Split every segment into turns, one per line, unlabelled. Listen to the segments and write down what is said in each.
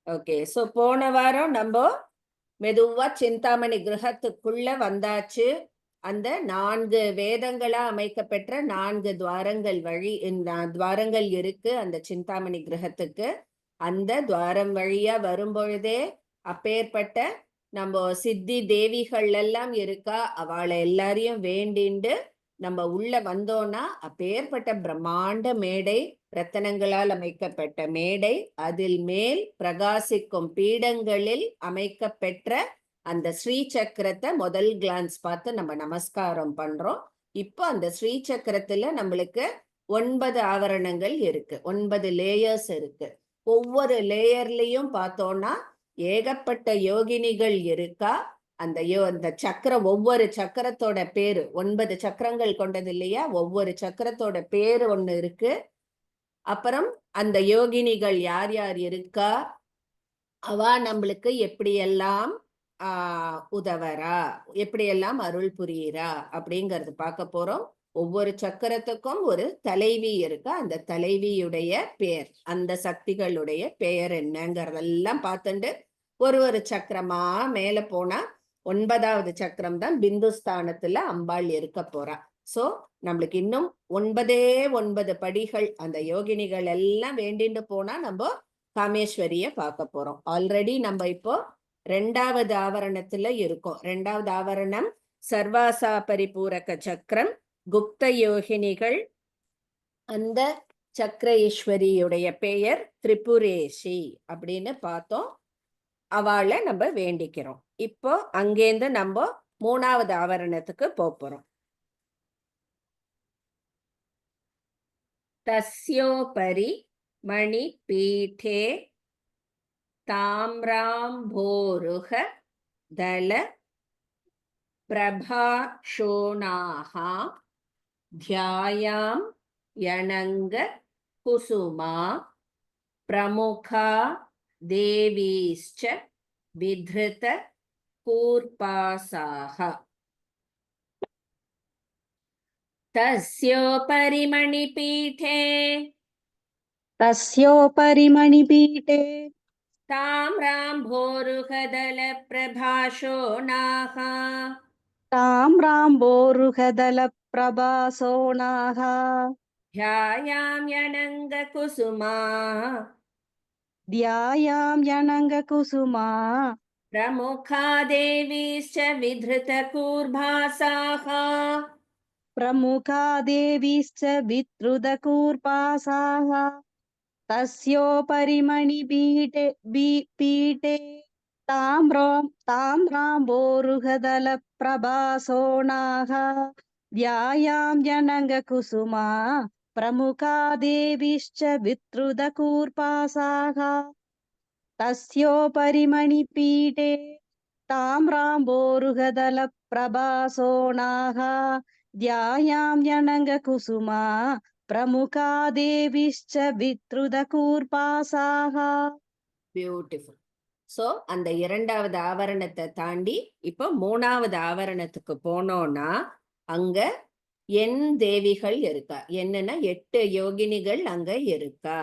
Okay. So போன வாரம் நம்ம மெதுவா சிந்தாமணி கிரகத்துக்குள்ள வந்தாச்சு. அந்த 4 வேதங்களா அமைக்கப்பெற்ற 4 துவாரங்கள் வழி துவாரங்கள் இருக்கு அந்த சிந்தாமணி கிரகத்துக்கு. அந்த துவாரம் வழியா வரும்பொழுதே அப்பேற்பட்ட நம்ம சித்தி தேவிகள் எல்லாம் இருக்கா. அவளை எல்லாரையும் வேண்டிண்டு நம்ம உள்ள வந்தோம்னா அப்பேற்பட்ட பிரம்மாண்ட மேடை, ரத்தனங்களால் அமைக்கப்பட்ட மேடை, அதில் மேல் பிரகாசிக்கும் பீடங்களில் அமைக்கப்பெற்ற அந்த ஸ்ரீ சக்கரத்தை முதல் கிளான்ஸ் பார்த்து நம்ம நமஸ்காரம் பண்றோம். இப்போ அந்த ஸ்ரீ சக்கரத்துல நம்மளுக்கு 9 ஆவரணங்கள் இருக்கு, 9 லேயர்ஸ் இருக்கு. ஒவ்வொரு லேயர்லயும் பார்த்தோம்னா ஏகப்பட்ட யோகினிகள் இருக்கா. அந்த சக்கரம், ஒவ்வொரு சக்கரத்தோட பேரு 9 சக்கரங்கள் கொண்டது இல்லையா, ஒவ்வொரு சக்கரத்தோட பேரு ஒண்ணு இருக்கு. அப்புறம் அந்த யோகினிகள் யார் யார் இருக்கா, அவ நம்மளுக்கு எப்படியெல்லாம் உதவரா, எப்படியெல்லாம் அருள் புரியுறா அப்படிங்கறது பார்க்க போறோம். ஒவ்வொரு சக்கரத்துக்கும் ஒரு தலைவி இருக்கா. அந்த தலைவியுடைய பெயர், அந்த சக்திகளுடைய பெயர் என்னங்கறதெல்லாம் பார்த்துட்டு ஒரு ஒரு சக்கரமா மேல போனா 9வது சக்கரம் தான் பிந்துஸ்தானத்துல அம்பாள் இருக்க போறா. சோ நம்மளுக்கு இன்னும் 9 படிகள். அந்த யோகினிகள் எல்லாம் வேண்டிட்டு போனா நம்ம காமேஸ்வரிய பார்க்க போறோம். ஆல்ரெடி நம்ம இப்போ 2வது ஆவரணத்துல இருக்கோம். 2வது ஆவரணம் சர்வாசா பரிபூரக சக்கரம், குப்த யோகினிகள். அந்த சக்கர ஈஸ்வரியுடைய பெயர் திரிபுரேஷி அப்படின்னு பார்த்தோம். அவளை நம்ம வேண்டிக்கிறோம். இப்போ அங்கேருந்து நம்ம 3வது ஆவரணத்துக்கு போறோம். தஸ்யோபரி மணிபீடே தாம்ராம்போருக தல பிரபாஷோணாஹ த்யாயாம் யனங்க குசுமா பிரமுகா தேவீஸ்ச வித்ருத கூர்பாசாஹ. தஸ்யோபரி மணிபீடே தாம்ராம்போருகதல பிரபாஷோணாஹ த்யாயாம் யனங்க குசுமா பிரமுகா தேவீஸ்ச வித்ருத கூர்பாசாஹ.
तस्योपरि मणिपीठे ताम्राम्बोरुहदल प्रभासोणाः ध्यायां जनङ्गकुसुमा प्रमुखा देवीश्च विद्रुतकूर्पासाः. तस्योपरि मणिपीठे ताम्राम्बोरुहदल प्रभासोणाः ध्यायां जनङ्गकुसुमा பிரமுகா தேவிஷ்ச வித்ருத கூர்பாசாக.
பியூட்டிஃபுல். சோ அந்த 2வது ஆவரணத்தை தாண்டி இப்போ 3வது ஆவரணத்துக்கு போனோம்னா அங்க என் தேவிகள் இருக்கா. என்னன்னா 8 யோகினிகள் அங்க இருக்கா.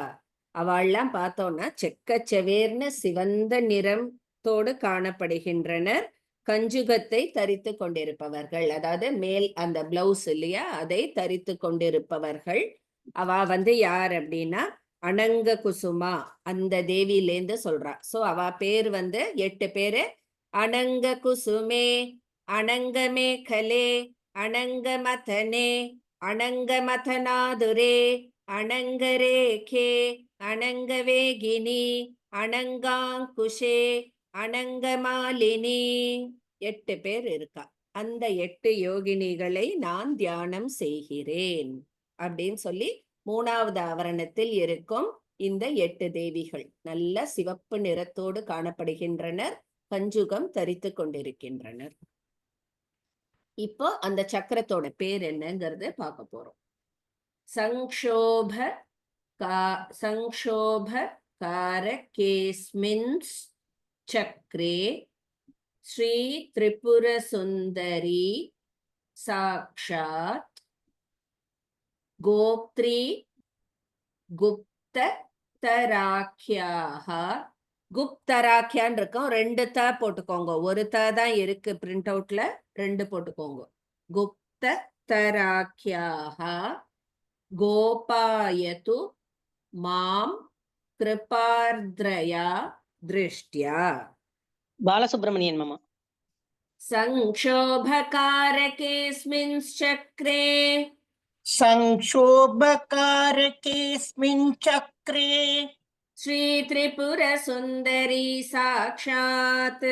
அவள்லாம் பார்த்தோம்னா செக்கச்செவேர்னு சிவந்த நிறத்தோடு காணப்படுகின்றனர். கஞ்சுகத்தை தரித்து கொண்டிருப்பவர்கள், அதாவது மேல் அந்த பிளவுஸ் இல்லையா, அதை தரித்து கொண்டிருப்பவர்கள். அவ யார் அப்படின்னா அனங்க குசுமா, அந்த தேவியிலேந்து சொல்றா. சோ அவ பேர் 8 பேரு. அனங்க குசுமே, அனங்க மேகலே, அனங்க மதனே, அனங்க மதனாதுரே, அனங்க ரேகே, அனங்க வேகினி, அனங்காங்குஷே, அனங்க மாலினி. 8 பேர் இருக்கா. அந்த 8 யோகினிகளை நான் தியானம் செய்கிறேன் அப்படின்னு சொல்லி 3வது ஆவரணத்தில் இருக்கும் இந்த 8 தேவிகள் நல்ல சிவப்பு நிறத்தோடு காணப்படுகின்றனர். கஞ்சுகம் தரித்து கொண்டிருக்கின்றனர். இப்போ அந்த சக்கரத்தோட பேர் என்னங்கிறத பார்க்க போறோம். சங்ஷோப காரகேஸ்மின்ஸ் சக்ரே ஸ்ரீ திரிபுர சுந்தரி சாக்ஷாத் கோப்த்ரி குப்தராக்யாஹ குப்தராக்கியான் இருக்கும். 2 த போட்டுக்கோங்க. ஒரு த தான் இருக்கு பிரிண்ட் அவுட்ல. 2 போட்டுக்கோங்க. குப்தராக்கியாக கோபாயது மாம் கிருபார்த்ரயா திருஷ்டியா.
பாலசுப்ரமணியன் மாமா.
संक्षोभकारकेऽस्मिन् चक्रे
संक्षोभकारकेऽस्मिन् चक्रे
श्रीत्रिपुरसुन्दरी साक्षात्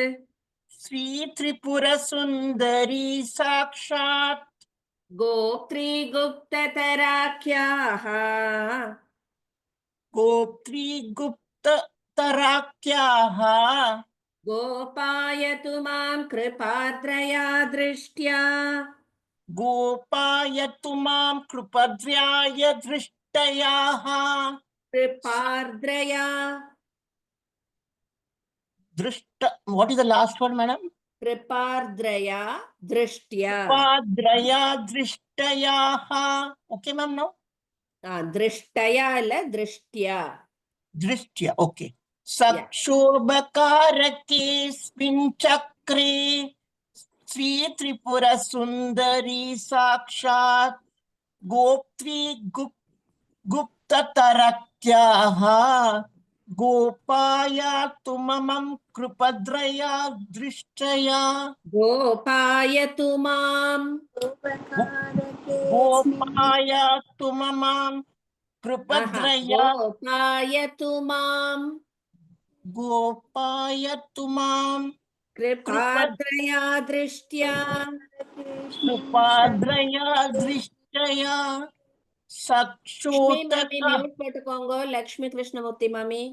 श्रीत्रिपुरसुन्दरी साक्षात्
गोप्त्री गुप्ततराख्याः
गोप्त्री गुप्ततराख्याः
गोपायतु मां कृपार्द्रया दृष्ट्या
गोपायतु मां कृपद्र्याय दृष्टयाः
कृपार्द्रया
दृष्ट what is the last one madam
कृपार्द्रया दृष्ट्या
कृपाद्रया दृष्टयाः okay ma'am now
दृष्टया இல்ல दृष्ट्या
दृष्ट्या okay संक्षोभकारकेऽस्मिन् चक्रे श्रीत्रिपुरसुन्दरी साक्षात् गोप्त्री गुप्ततरक्याः गोपायातु ममं कृपद्रया दृष्टया
गोपायतु मां
गोपायातु ममं कृपद्रया
गोपायतु मां
गोपायतु मां
कृपार्द्रया दृष्ट्या
कृपाद्रया दृष्टया
लक्ष्मी मम्मी म्यूट पట్టుకోంగో लक्ष्मी कृष्णमूर्ति मम्मी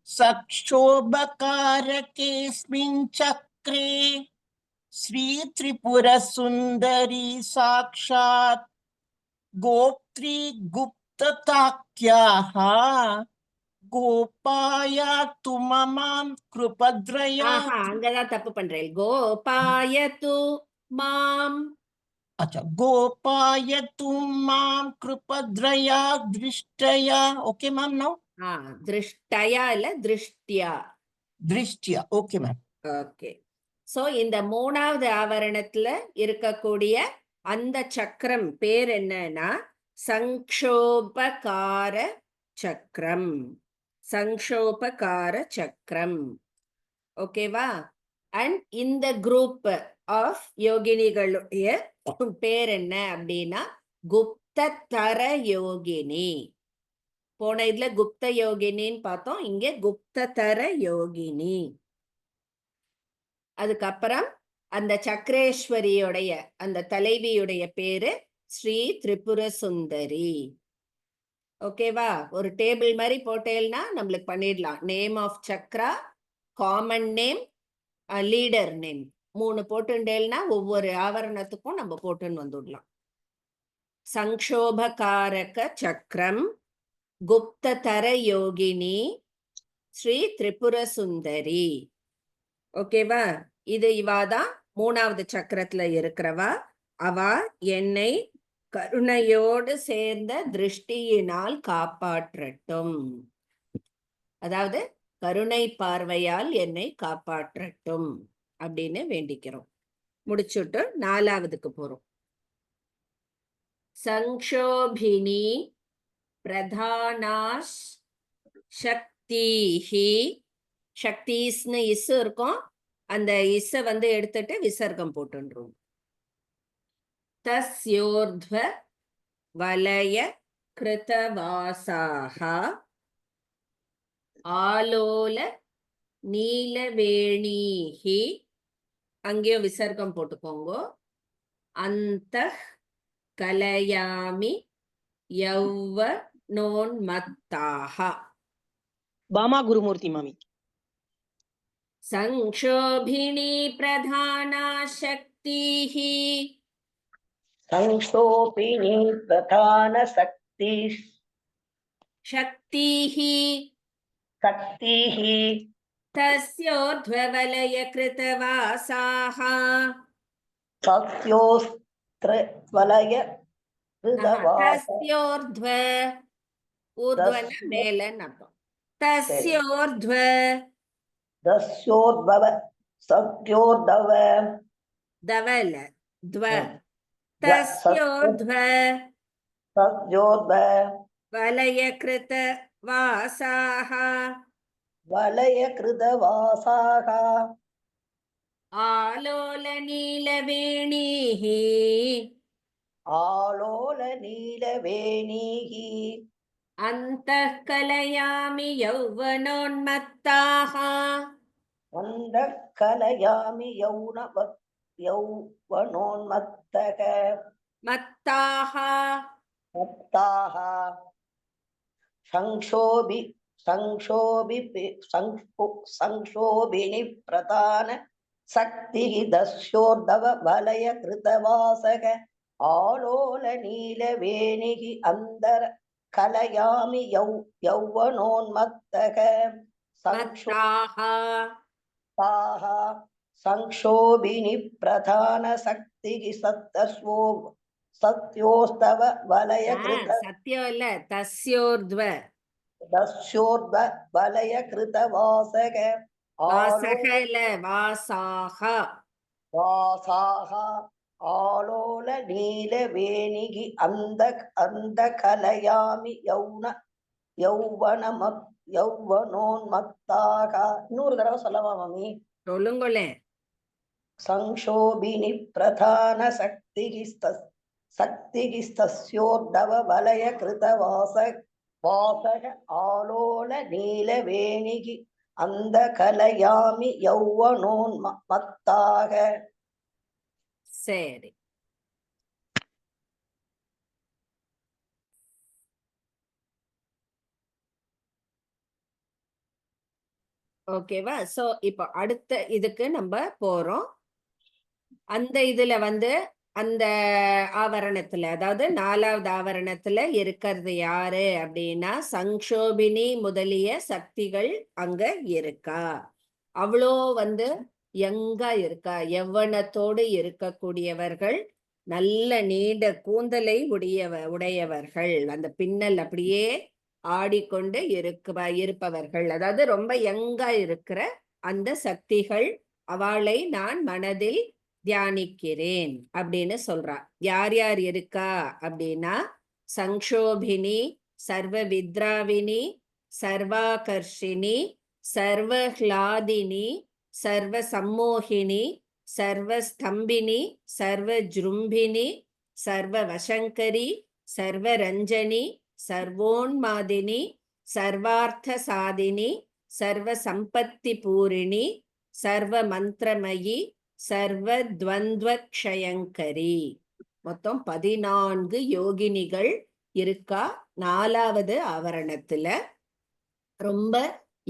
संक्षोभकारकेऽस्मिन् चक्रे श्रीत्रिपुरसुन्दरी साक्षात् गोप्त्री गुप्तताख्याः गोपायातु ममां कृपद्रया
அங்கதான் தப்பு பண்றேன் கோபாயது மாம்
अच्छा गोपायतु मां कृपद्रया दृष्टया ओके मैम नाउ
திருஷ்டயா இல்ல திருஷ்டியா
दृष्टया ओके मैम
ஓகே சோ இந்த மூணாவது ஆவரணத்துல இருக்கக்கூடிய அந்த சக்கரம் பேர் என்னன்னா சங்ஷோபகார சக்கரம் சங்ஷோபகார சக்கரம் ஓகேவா அண்ட் இந்த குரூப் ஆஃப் யோகினிகளுடைய பேர் என்ன அப்படின்னா குப்ததர யோகினி. போன இதுல குப்த யோகினின்னு பார்த்தோம், இங்க குப்ததர யோகினி. அதுக்கப்புறம் அந்த சக்கரேஸ்வரியுடைய அந்த தலைவியுடைய பேரு ஸ்ரீ திரிபுர சுந்தரி. ஓகேவா? ஒரு டேபிள் மாதிரி போட்டேல்னா நம்மளுக்கு பண்ணிடலாம். Name of chakra, common name, leader name 3 போட்டுண்டேல்னா ஒவ்வொரு ஆவரணத்துக்கும் நம்ம போட்டுன்னு வந்துடலாம். சங்ஷோபகாரக சக்கரம், குப்ததர யோகினி, ஸ்ரீ திரிபுர சுந்தரி. ஓகேவா? இது இவாதான் 3வது சக்கரத்துல இருக்கிறவா. அவா என்னை கருணையோடு சேர்ந்த திருஷ்டியினால் காப்பாற்றட்டும். அதாவது கருணை பார்வையால் என்னை காப்பாற்றட்டும் அப்படின்னு வேண்டிக்கிறோம். முடிச்சுட்டு 4வதுக்கு போறோம். சங்ஷோபினி பிரதானாஸ் சக்திஹி. சக்திஸ்னு இஸ் இருக்கும், அந்த இஸ்ஸ எடுத்துட்டு விசர்க்கம் போட்டுன்றோம். தஸ்யோர்த்வ வலய கிருதவாசாஹ ஆலோல நீலவேணீஹி. அங்கேயும் விசர்க்கம் போட்டுக்கோங்க. அந்த கலயாமி யௌவனோன்மத்தாஹ.
பாமா குருமூர்த்தி மாமி.
संक्षोभिणी प्रधाना शक्तिः.
संक्षोभिणी प्रधान शक्तिः.
शक्तिः
शक्तिः
तस्योर्ध्ववलय कृतवासाः.
तस्योर्ध्ववलय कृतवासाः.
तस्योर्ध्व, ஊர்த்வன மேலன்னு அர்த்தம். तस्योर्ध्व
दस्योद्भव सत्योर्धव
दवल द्व
य
तस्योर्ध्व
सत्योर्धव
वलयकृत वासाः
वलयकृतवासाः
आलोलनीलवेणीः
आलोलनीलवेणीः
अन्तः कलयामि यौवनोन्मत्ताः
मन्दः कलयामि यौवनोन्मत्तः
मत्ताः
मत्ताः संक्षोभिनि प्रधान शक्तिः दस्योर्धव वलय कृतवासः आलोलनीलवेणिः अन्दर कलयामि यौवनोन्मत्तः
मत्ताः
संक्षोभिनि प्रधान शक्तिः सत्योस्तव वलय कृत
सत्यो இல்ல तस्योर्ध्व
दस्योर्ध वलय कृत वासग
वासः இல்ல वासाः
वासाः आलोल नील वेणिः अन्ध कलयामि यौवनोन्मत्ताः இன்னொரு தடவை சொல்லவா மாமி
சொல்லுங்களேன்
संक्षोभिनि प्रधान शक्तिः तस्योर्धव वलय कृत वासग आलोल नीलवेणिः अन्ध कलयामि यौवनोन्मत्ताः
சரி ஓகேவா சோ இப்போ அடுத்த இதுக்கு நம்ம போறோம் அந்த இதுல வந்து அந்த ஆவரணத்துல அதாவது 4வது ஆவரணத்துல இருக்கிறது யாரு அப்படின்னா சங்ஷோபினி முதலிய சக்திகள் அங்க இருக்கா அவ்வளோ வந்து யங்கா இருக்கா யவ்வனத்தோடு இருக்கக்கூடியவர்கள் நல்ல நீண்ட கூந்தலை உடையவர்கள் அந்த பின்னல் அப்படியே ஆடிக்கொண்டு இருப்பவர்கள் அதாவது ரொம்ப யங்கா இருக்கிற அந்த சக்திகள் அவளை நான் மனதில் தியானிக்கிறேன் அப்படின்னு சொல்றா யார் யார் இருக்கா அப்படின்னா சங்ஷோபினி சர்வ வித்ராவினி சர்வாகர்ஷினி சர்வஹ்லாதினி சர்வ சம்மோகினி சர்வஸ்தம்பினி சர்வஜ்ரும்பினி சர்வ வசங்கரி சர்வரஞ்சனி சர்வோன்மாதினி சர்வார்த்த சாதினி சர்வ சம்பத்தி பூரிணி சர்வ மந்திரமயி சர்வ துவந்த்வக்ஷயங்கரி மொத்தம் 14 யோகினிகள் இருக்கா 4வது ஆவரணத்துல ரொம்ப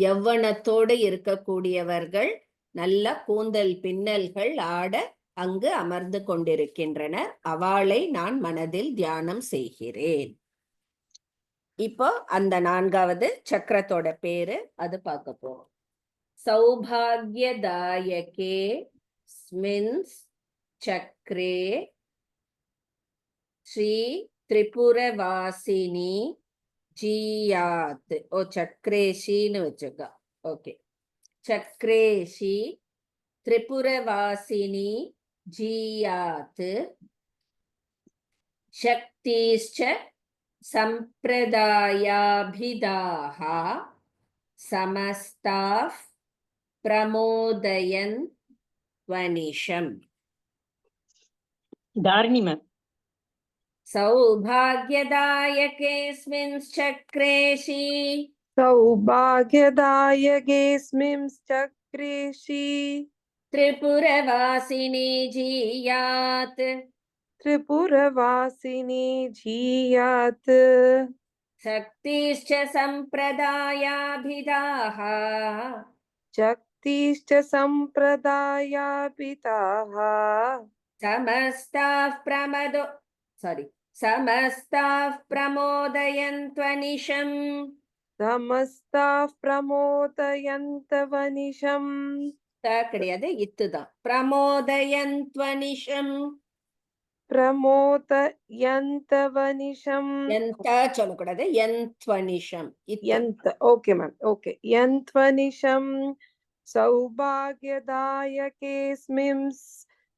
யவ்வனத்தோடு இருக்கக்கூடியவர்கள் நல்ல கூந்தல் பின்னல்கள் ஆட அங்கு அமர்ந்து கொண்டிருக்கின்றனர் அவளை நான் மனதில் தியானம் செய்கிறேன் இப்போ அந்த 4வது சக்கரத்தோட பேரு அது பார்க்க போறோம் சௌபாகியதாயகே ஸ்மின்ஸ் சக்ரே ஸ்ரீ திரிபுரவாசினி ஜீயாத் சக்ரேஷின்னு வச்சுக்கா ஓகே சக்ரேஷி திரிபுரவாசினி ஜீயாத் சக்திஷ்ச சம்பிரதாயாபிதாः சமஸ்தாः பிரமோதயன் வனிஷம்
தாரிணி மேம்
சௌபாகியதாயகேஸ்மின் சக்ரேஷி
सौभाग्यदायकेऽस्मिंश्चक्रेषि
त्रिपुरवासिनी जीयात्
त्रिपुरवासिनी जीयात्
शक्तिश्च सम्प्रदायाभिधाः
शक्तिश्च सम्प्रदायापिताः
समस्ताः प्रमोदयन्त्वनिशम्
समस्ताः प्रमोदयन्तवनिशम्
கிடையாது இத்துதான் பிரமோதயந்த்வனிஷம்
प्रमोदयन्तवनिशम्
எந்த சொல்லக்கூடாது, யந்த்வனிஷம்.
यन्त ओके मैम ओके यन्त्वनिशं सौभाग्यदायकेऽस्मिन्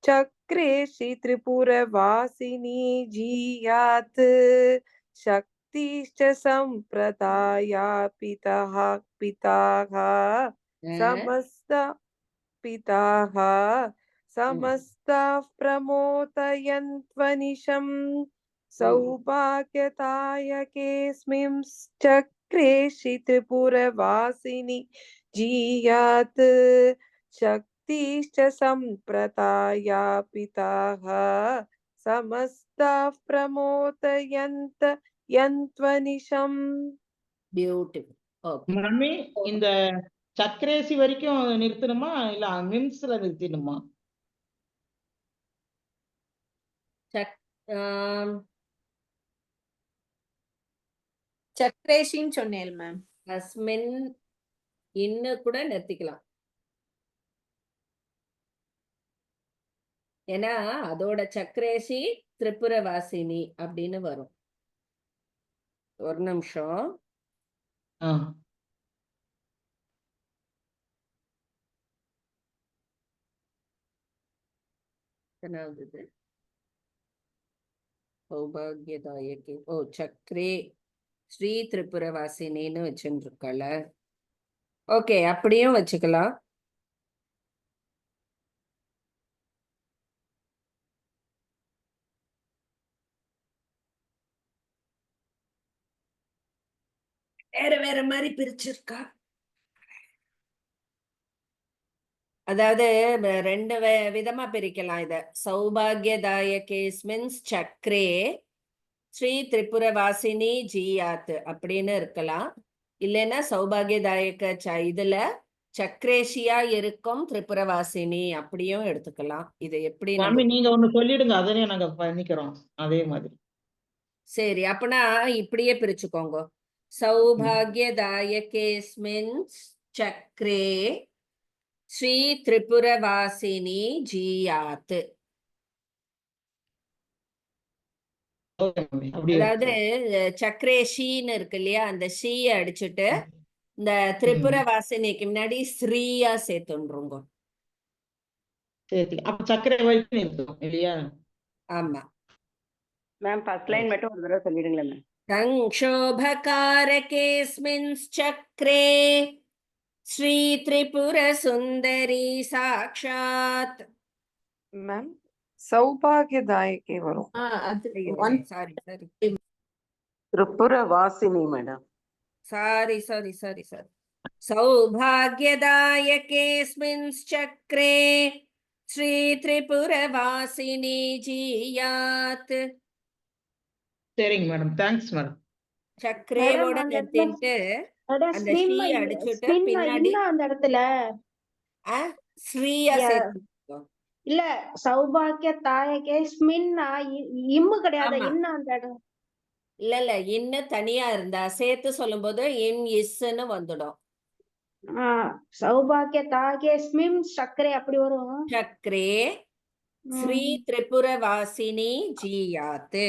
चक्रे श्री त्रिपुरवासिनी जीयात् शक्तिश्च सम्प्रदाया पिताः समस्त पिताः समस्ताः प्रमोदयन्त्वनिशम् सौभाग्यदायकेऽस्मिन् चक्रे श्री त्रिपुरवासिनी जीयात् शक्तिश्च सम्प्रदाया पिताः समस्ताः प्रमोदयन्त्वनिशम्
பியூட்டிஃபுல். ஓகே.
மம்மி இந்த சக்கரேசி வரைக்கும் நிறுத்தணுமா இல்ல மிம்ஸ்ல நிறுத்தணுமா?
சக்ரேஷின்னு சொன்னேன் மேம்.
அஸ்மின் இன்னு கூட நிறுத்திக்கலாம். ஏன்னா அதோட சக்கரேசி திரிபுரவாசினி அப்படின்னு வரும். ஒரு நிமிஷம்.
ஆ.
எத்தனாவது இது? சௌபாகியதாயகி. ஓ, சக்ரே ஸ்ரீ திரிபுரவாசினின்னு வச்சுருக்கல. ஓகே, அப்படியும் வச்சுக்கலாம். வேற வேற மாதிரி பிரிச்சிருக்கா? அதாவது ரெண்டு விதமா பிரிக்கலாம் இத. சௌபாகியதாயகேஸ்மின் சக்ரே ஸ்ரீ திரிபுரவாசினி ஜீயாத் அப்படின்னு இருக்கலாம். இல்லைன்னா சௌபாகியதாயக இதுல சக்ரேஷியா இருக்கும் திரிபுரவாசினி அப்படியும் எடுத்துக்கலாம். இது எப்படி
மம்மி நீங்க ஒண்ணு சொல்லிடுங்க, அதனே நாங்க பண்ணிக்கிறோம் அதே மாதிரி.
சரி, அப்பனா இப்படியே பிரிச்சுக்கோங்க. சௌபாகியதாயகேஸ்மின் சக்ரே ஸ்ரீ திரிபுரவாசினி ஜீயாத். அதாவது சக்ரேஷின்னு இருக்கு இல்லையா, அந்த ஷீய அடிச்சுட்டு இந்த திரிபுரவாசினிக்கு முன்னாடி ஸ்ரீயா சேர்த்துருங்க.
சரி, அப்ப சக்கரை வரைக்கும் இருக்கும் இல்லையா?
ஆமா
மேம். ஃபர்ஸ்ட் லைன் மட்டும் ஒரு தடவை சொல்லிடுங்களேன் மேம்.
சங்ஷோபகாரகேஸ்மின் சக்ரே ஸ்ரீ திரிபுர சுந்தரி சாக்ஷாத்.
मैम सौभाग्यदायके वरुम.
Sorry sorry
Tripuravasini madam.
Sorry sorry sorry sorry சௌபாகியதாயகேஸ்மின் சக்ரே ஸ்ரீ திரிபுரவாசினி ஜீயாத்.
சரிங்க மேடம், தேங்க்ஸ் மேடம்.
சக்ரேவோட நிறுத்திட்டு அந்த ஷீ அடிச்சுட்டு பின்னாடி
அந்த இடத்துல
ஸ்ரீயா சேர்த்து.
இல்ல சௌபாகிய தாயகே ஸ்மின் இம்மு கிடையாது.
ஆமா.
இன்னும் அந்த இடம்
இல்ல இல்ல, இன்னும் தனியா இருந்தா சேர்த்து சொல்லும் போது இன் இஸ்ன்னு வந்துடும்.
சௌபாகிய தாயகே ஸ்மின் சக்கரை அப்படி வரும்.
சக்ரே ஸ்ரீ திரிபுரவாசினி ஜீயாத்.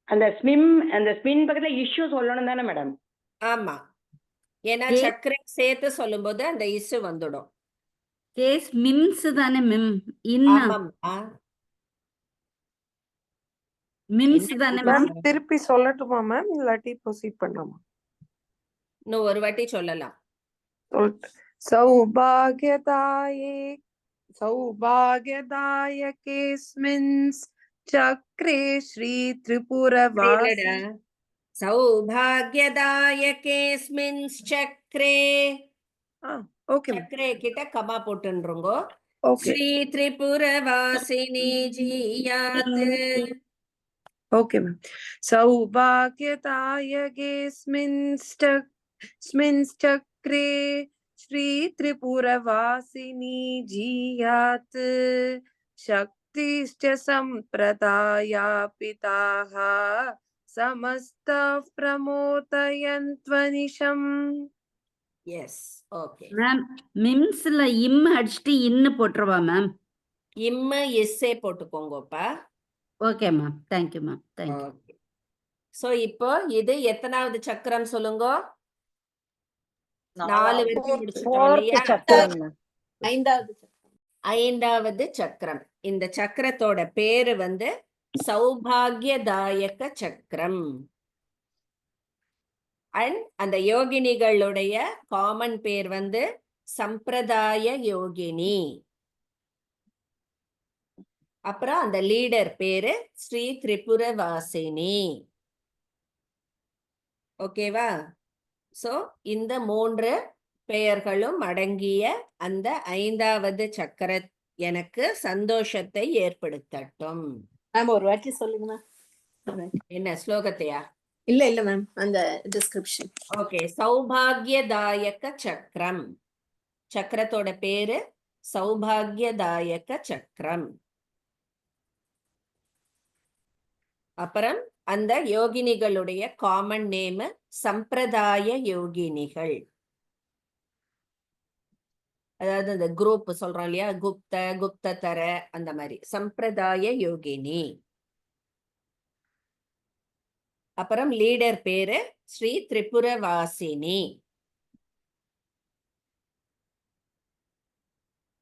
அந்த ஸ்பின் பக்கத்துல இஷ்யூ சொல்லணும் தானே மேடம்?
ஆமா, ஏன்னா சக்கரை சேர்த்து சொல்லும் போது அந்த இஸ் வந்துடும்.
கேஸ் மிம்ஸ் தானே மிம்
ஆமாம்மா,
மிம்ஸ் தானே
मैम திருப்பி சொல்லட்டுமா மேம் இல்லாட்டி ப்ரோசீட் பண்ணலாமா?
இன்னும் ஒரு வாட்டி சொல்லலாம்.
सौभाग्यदायकेऽस्मिन् चक्रे श्री त्रिपुरवासिनी.
சௌபாகியதாயகேஸ்மின் சக்ரே.
ओके
சக்கரே கிட்ட கமா போட்டுருங்க.
ओके
ஸ்ரீ திரிபுரவாசினி ஜீயாத்.
Okay ma'am. सौभाग्यदायकेऽस्मिन् चक्रे श्री त्रिपुरवासिनी जीयात् शक्तिश्च सम्प्रदाया पिताः समस्तः प्रमोदयन्त्वनिशम्.
Yes, okay.
மேம் மிம்ஸ்ல இம் அடிச்சுட்டு இன்னு போட்டுருவா மேம்.
இம்மு இஸ்ஸே போட்டுக்கோங்கப்பா.
Okay ma'am, thank you ma'am, thank you.
Okay. So இப்போ இது எத்தனாவது சக்கரம் சொல்லுங்க? 4 வரைக்கும் முடிச்சிட்டோம் இல்லையா? ஐந்தாவது சக்கரம். இந்த சக்கரத்தோட பேரு வந்து சௌபாகியதாயக சக்கரம். அண்ட் அந்த யோகினிகளுடைய காமன் பேர் வந்து சம்பிரதாய யோகினி. அப்புறம் அந்த லீடர் பேரு ஸ்ரீ திரிபுரவாசினி. ஓகேவா? சோ இந்த 3 பெயர்களும் அடங்கிய அந்த 5வது சக்கர எனக்கு சந்தோஷத்தை ஏற்படுத்தட்டும்.
மேம் ஒரு வாட்டி சொல்லுங்க மேம்.
என்ன ஸ்லோகத்தையா?
இல்ல மேம், அந்த டிஸ்கிரிப்ஷன்.
ஓகே. சௌபாகியதாயக சக்கரம். சக்கரத்தோட பேரு சௌபாகியதாயக சக்கரம். அப்புறம் அந்த யோகினிகளுடைய காமன் நேம் சம்பிரதாய யோகினிகள். அதாவது இந்த குரூப் சொல்றோம் இல்லையா, குப்ததர அந்த மாதிரி சம்பிரதாய யோகினி. அப்புறம் லீடர் பேரு ஸ்ரீ திரிபுரவாசினி.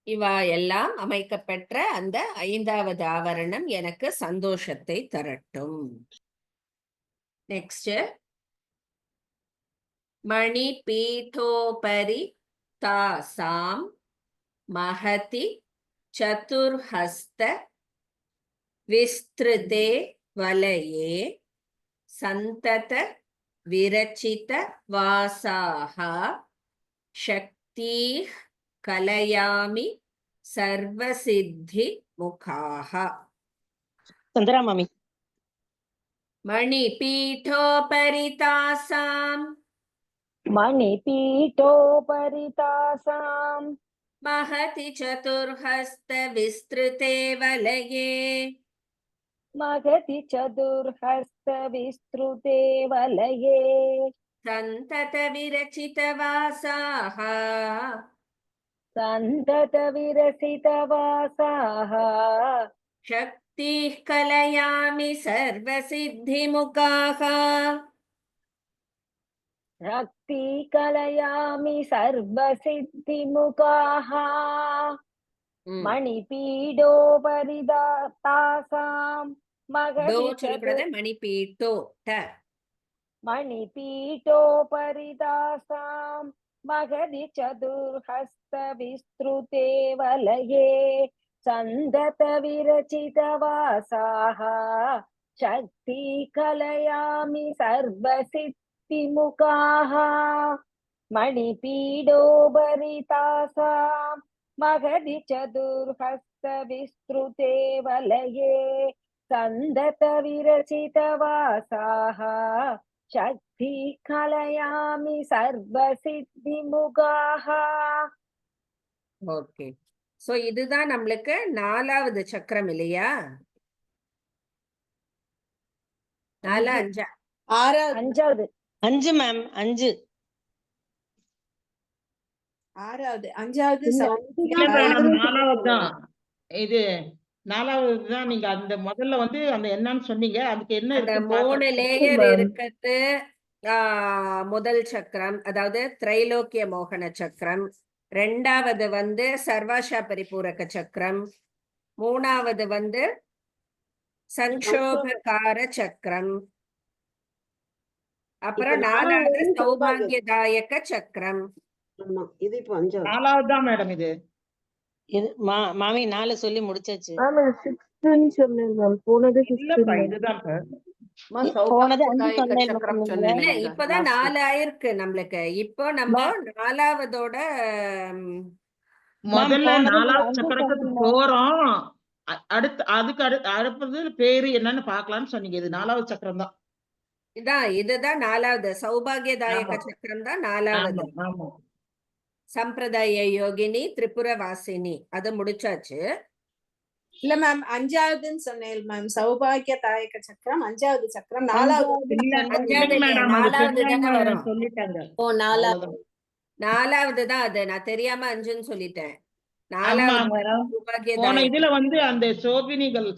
இவா எல்லாம் அமைக்கப்பெற்ற அந்த 5வது ஆவரணம் எனக்கு சந்தோஷத்தை தரட்டும். நெக்ஸ்ட், மணி பீட்டோபரி தாசாம் மஹதி சதுர்ஹஸ்த விஸ்திருதே வலயே சந்தத விரச்சித வாசாஹ சக்தீஹ் கலயாமி சர்வசித்தி முகாஹ.
சந்திரா மாமி.
மணி பீட்டோபரி தாசாம்
मणिपीठोपरितासां
महति चतुर्हस्त विस्तृते वलये
महति चतुर्हस्तविस्तृते वलये
सन्तत विरचितवासाः
सन्ततविरसितवासाः
शक्तिः कलयामि सर्वसिद्धिमुखाः
शक्ति कलयामि सर्वसिद्धिमुखाः मणिपीठोपरितासां
दो சொல்லக்கூடாது, மணிபீட்டோ ட.
मणिपीठोपरितासां महदि चतुर्हस्तविस्तृते वलये सन्दतविरचितवासाः शक्ति कलयामि सर्वसिद्धिमुखाः मणिपीठोपरितासां महदि चतुर्हस्तविस्तृते वलये सन्दतविरचितवासाः शक्ति कलयामि सर्वसिद्धिमुखाः.
ஓகே. சோ இதுதான் நம்மளுக்கு 4வது சக்கரம் இல்லையா? 4 5
அஞ்சாவது
5 மேம், 5.
6வது 5வது
இல்ல மேடம், 4வது தான் இது. 4வது தான். நீங்க அந்த முதல்ல வந்து அந்த என்னன்னு சொன்னீங்க, அதுக்கு என்ன
அந்த
இருக்குன்னு
3
பார்த்தேன்.
லேயர் இருக்கிறது முதல் சக்கரம், அதாவது திரைலோக்கிய மோகன சக்கரம். 2வது வந்து சர்வாஷா பரிபூரக சக்கரம். 3வது வந்து சங்கோபகார சக்கரம். அப்புறம் 4வது சௌபாகியதாயக சக்கரம்.
இது இப்போ 5வது.
4வது தான் மேடம் இது.
இது மாமி 4 சொல்லி முடிச்சாச்சு.
மேம் 6ன்னு சொன்னேன் மேம். போனது
இல்லப்பா,
6
இதுதான் இப்ப.
போனது 5 சொன்னேன்
இல்ல, இப்பதான் 4 ஆயிருக்கு நம்மளுக்கு. இப்போ நம்ம 4வதோட
முதல்ல
போனது
4வது
5
சக்கரத்துக்கு
சொன்னீங்க.
போறோம். அடுத்து அதுக்கு அடுத்தது பேரு என்னன்னு பாக்கலாம்னு சொன்னீங்க. இது 4வது சக்கரம் தான்.
இதுதான் 4வது சௌபாகியதாயக
ஆமா.
சக்கரம் தான் 4வது.
ஆமா, ஆமா.
சம்பிரதாய யோகினி திரிபுரவாசினி அது முடிச்சாச்சு.
இல்ல மேம் 5வதுன்னு சொன்னேன் மேம். சௌபாகிய தாயக சக்கரம் 5வது சக்கரம் 4வது.
இல்ல,
அஞ்சாவது
இல்ல மேடம், அது
4வது தானே
பெரியவங்க
வரும்.
சொல்லிட்டாங்க.
ஓ 4வது.
அவ்வளவுதான்.
4வது தான் அது. நான் தெரியாம 5ன்னு சொல்லிட்டேன். நாலாவது
மேடம். போன
சௌபாகியதாயக
இதுல வந்து அந்த சோபினிகள்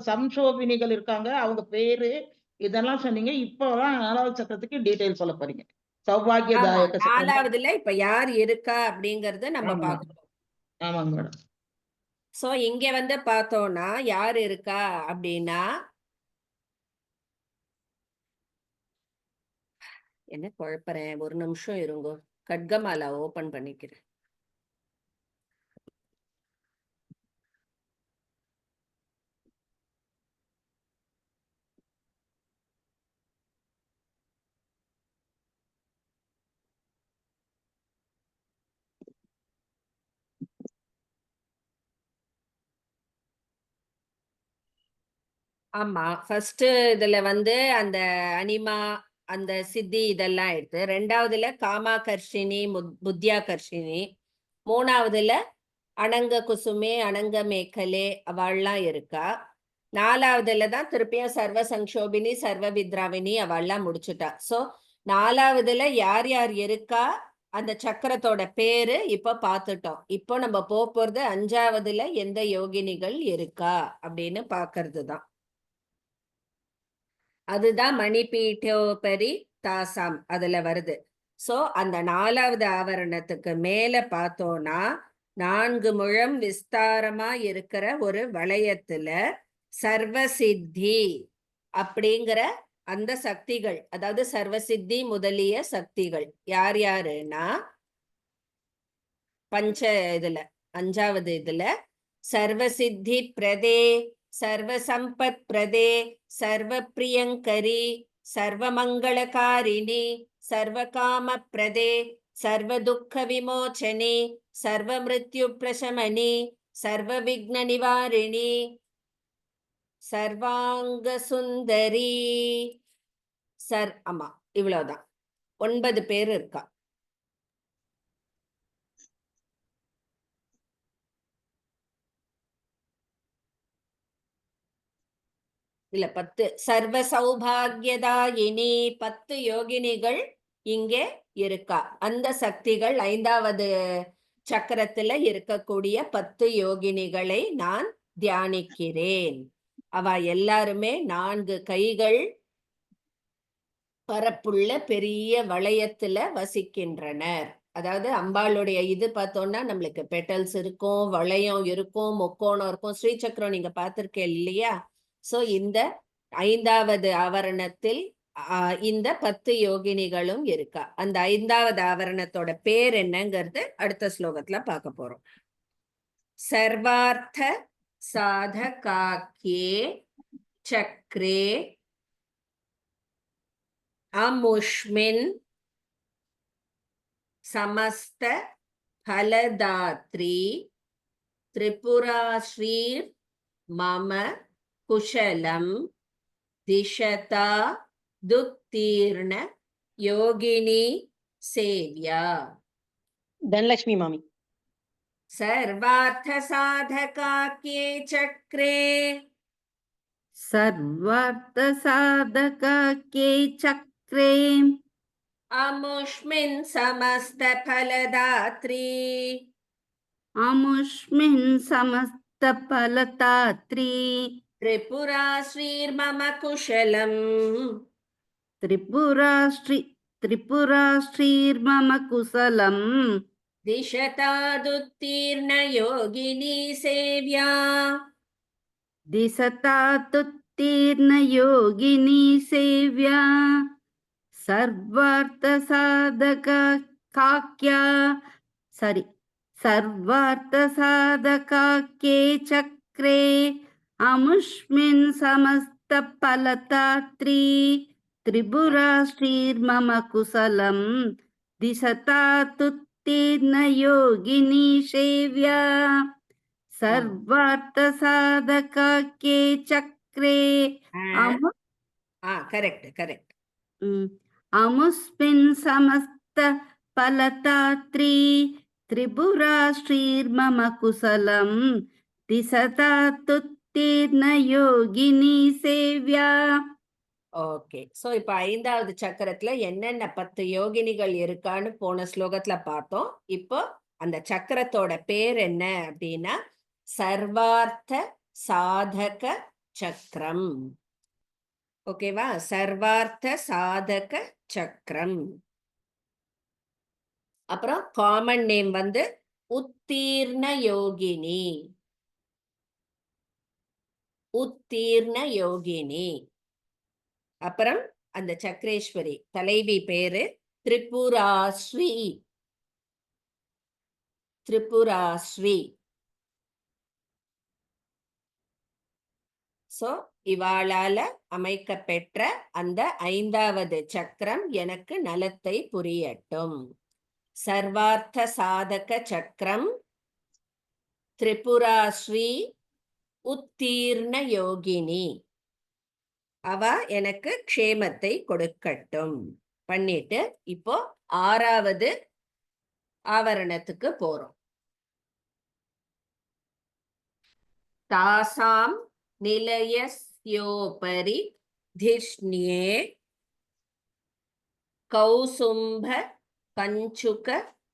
சம்சோபினிகள் இருக்காங்க, அவங்க பேரு இதெல்லாம் சொன்னீங்க. இப்பதான் 4வது சக்கரத்துக்கு டீடைல் சொல்ல போறீங்க.
ஆமா
சௌபாகியதாயக சக்கரம் தான்.
4வதுல இப்ப யார் இருக்கா அப்படிங்கறத நம்ம
ஆமா.
பார்க்கணும்.
ஆமாங்க மேடம்.
சோ இங்க வந்து பார்த்தோம்னா யார் இருக்கா அப்படின்னா என்ன குழப்பறேன், ஒரு நிமிஷம் இருங்கோ. கட்கமாலா ஓபன் பண்ணிக்கிறேன். ஆமா ஃபர்ஸ்ட் இதுல வந்து அந்த அனிமா அந்த சித்தி இதெல்லாம் எடுத்து, 2வதுல காமாகர்ஷினி புத்தியாகர்ஷினி, 3வதுல அனங்க குசுமே அனங்க மேக்கலே அவள்லாம் இருக்கா. 4வதுல தான் திருப்பியும் சர்வ சங்கோபினி சர்வ வித்ராவினி அவள்லாம் முடிச்சுட்டா. சோ 4வதுல யார் யார் இருக்கா அந்த சக்கரத்தோட பேரு இப்ப பார்த்துட்டோம். இப்போ நம்ம போறது 5வதுல எந்த யோகினிகள் இருக்கா அப்படின்னு பாக்குறது தான். அதுதான் மணிபீட்டோபரி தாசாம் அதுல வருது. சோ அந்த 4வது ஆவரணத்துக்கு மேல பார்த்தோம்னா 4 முழம் விஸ்தாரமா இருக்கிற ஒரு வளையத்துல சர்வசித்தி அப்படிங்கிற அந்த சக்திகள், அதாவது சர்வசித்தி முதலிய சக்திகள் யார் யாருன்னா பஞ்ச இதுல 5வது இதுல சர்வசித்தி பிரதே சர்வ சம்பத் பிரதே சர்வ பிரியங்கரி சர்வ மங்களகாரிணி சர்வ காம பிரதே சர்வ துக்க விமோச்சனி சர்வ மிருத்யு பிரசமனி சர்வ விக்ன நிவாரிணி சர்வாங்க சுந்தரி ஆமா இவ்வளவுதான். 9 பேர் இருக்கா. இல்ல 10 சர்வ சௌபாகியதாயினி 10 யோகினிகள் இங்கே இருக்கா. அந்த சக்திகள் 5வது சக்கரத்துல இருக்கக்கூடிய 10 யோகினிகளை நான் தியானிக்கிறேன். அவ எல்லாருமே 4 கைகள் பரப்புள்ள பெரிய வளையத்துல வசிக்கின்றனர். அதாவது அம்பாளுடைய இது பார்த்தோம்னா நம்மளுக்கு பெட்டல்ஸ் இருக்கும், வளையம் இருக்கும், முக்கோணம் இருக்கும். ஸ்ரீசக்கரம் நீங்க பார்த்திருக்கேன் இல்லையா? சோ இந்த 5வது ஆவரணத்தில் இந்த 10 யோகினிகளும் இருக்கா. அந்த 5வது ஆவரணத்தோட பேர் என்னங்கிறது அடுத்த ஸ்லோகத்துல பார்க்க போறோம். சர்வார்த்த சாதகாக்கியே சக்ரே அமுஷ்மின் சமஸ்த பலதாத்ரி திரிபுராஸ்ரீர் மம குஷலம் திஷதா துத்தீர்ண யோகினி சேவ்யா.
தனலட்சுமி மாமி.
சர்வார்த்த சாதகாக்கியே சக்ரே
सर्वार्थ साधकाख्ये चक्रे
அமுஷ்மின் சமஸ்த பலதாத்ரி
अमुष्मिन् समस्त फलदात्री
திரிபுராஸ்ரீர் மம குஷலம்
त्रिपुराश्रीर्मम कुशलम्
दिशतादुत्तीर्ण योगिनी सेव्या
दिशतातुत्तीर्ण योगिनी सेव्या सर्वार्थ साधका काक्या सर्वार्थ साधकाख्ये चक्रे अमुष्मिन् समस्त फलदात्री त्रिपुराश्रीर्मम कुशलम् दिशतातुत्तीर्ण योगिनी सेव्या सर्वार्थ साधकाख्ये चक्रे
करेक्ट
अमुष्मिन् समस्त फलदात्री त्रिपुराश्रीर्मम कुशलम् दिशतातुत्तीर्ण योगिनी सेव्या.
ஓகே. சோ இப்ப 5வது சக்கரத்துல என்னென்ன 10 யோகினிகள் இருக்கான்னு போன ஸ்லோகத்துல பார்த்தோம். இப்போ அந்த சக்கரத்தோட பேர் என்ன அப்படின்னா சர்வார்த்த சாதக சக்கரம். ஓகேவா? சர்வார்த்த சாதக சக்கரம். அப்புறம் காமன் நேம் வந்து உத்தீர்ண யோகினி. உத்தீர்ண யோகினி. அப்புறம் அந்த சக்கரேஸ்வரி தலைவி பேரு திரிபுராஸ்ரீ. திரிபுராஸ்ரீ. சோ இவாளால அமைக்கப்பெற்ற அந்த 5வது சக்கரம் எனக்கு நலத்தை புரியட்டும். சர்வார்த்த சாதக சக்கரம், திரிபுராஸ்ரீ, உத்தீர்ண யோகினி. அவ எனக்கு க்ஷேமத்தை கொடுக்கட்டும் பண்ணிட்டு இப்போ 6வது ஆவரணத்துக்கு போறோம். தாசாம் நிலையஸ்யோபரி திஷ்ண்யே கௌசும்ப கஞ்சுக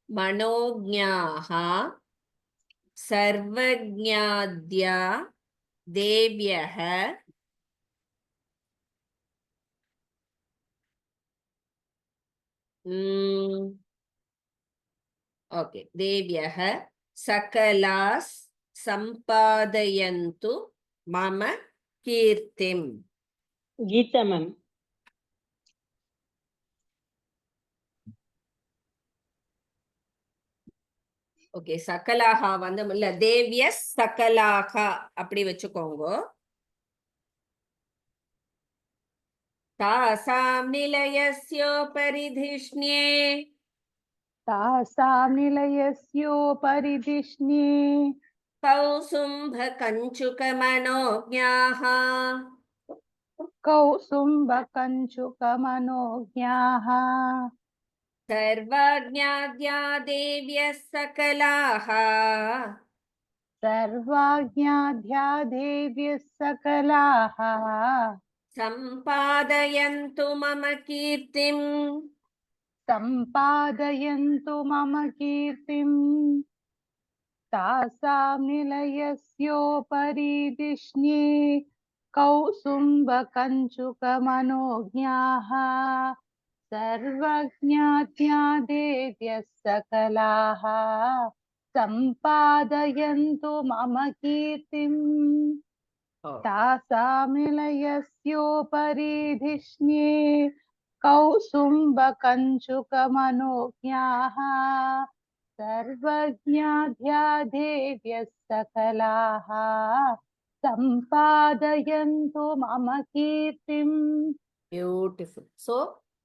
மனோஜ்ஞாஹ சர்வஜ்ஞாத்யா தேவ்யஹ ஓகே தேவ்யஹ சகலாஸ் சம்பாதயந்து மம கீர்த்திம்.
கீதா மேம்.
ஓகே சகலாகா வந்து இல்ல தேவ்ய சகலாகா அப்படி வச்சுக்கோங்க. தாசாம் நிலையஸ்யோபரி திஷ்ண்யே
तासां निलयस्योपरि धिष्ण्ये
கௌசும்ப கஞ்சுக மனோஜ்ஞாஹ
कौसुम्बकञ्चुकमनोज्ञाः
சர்வஜ்ஞாத்யா தேவ்ய சகலாஹ
सर्वाज्ञाध्या देव्यः सकलाः
சம்பாதயந்து மம கீர்த்திம்.
सम्पादयन्तु मम कीर्तिम् तासां निलयस्योपरि धिष्ण्ये कौसुम्बकञ्चुकमनोज्ञाः सर्वज्ञात्या देव्यः सकलाः सम्पादयन्तु मम कीर्तिम् तासां निलयस्योपरि धिष्ण्ये कौसुम्बकञ्चुकमनोज्ञाः सर्वज्ञाध्या देव्यः सकलाः सम्पादयन्तु मम कीर्तिम्.
பியூட்டிஃபுல். சோ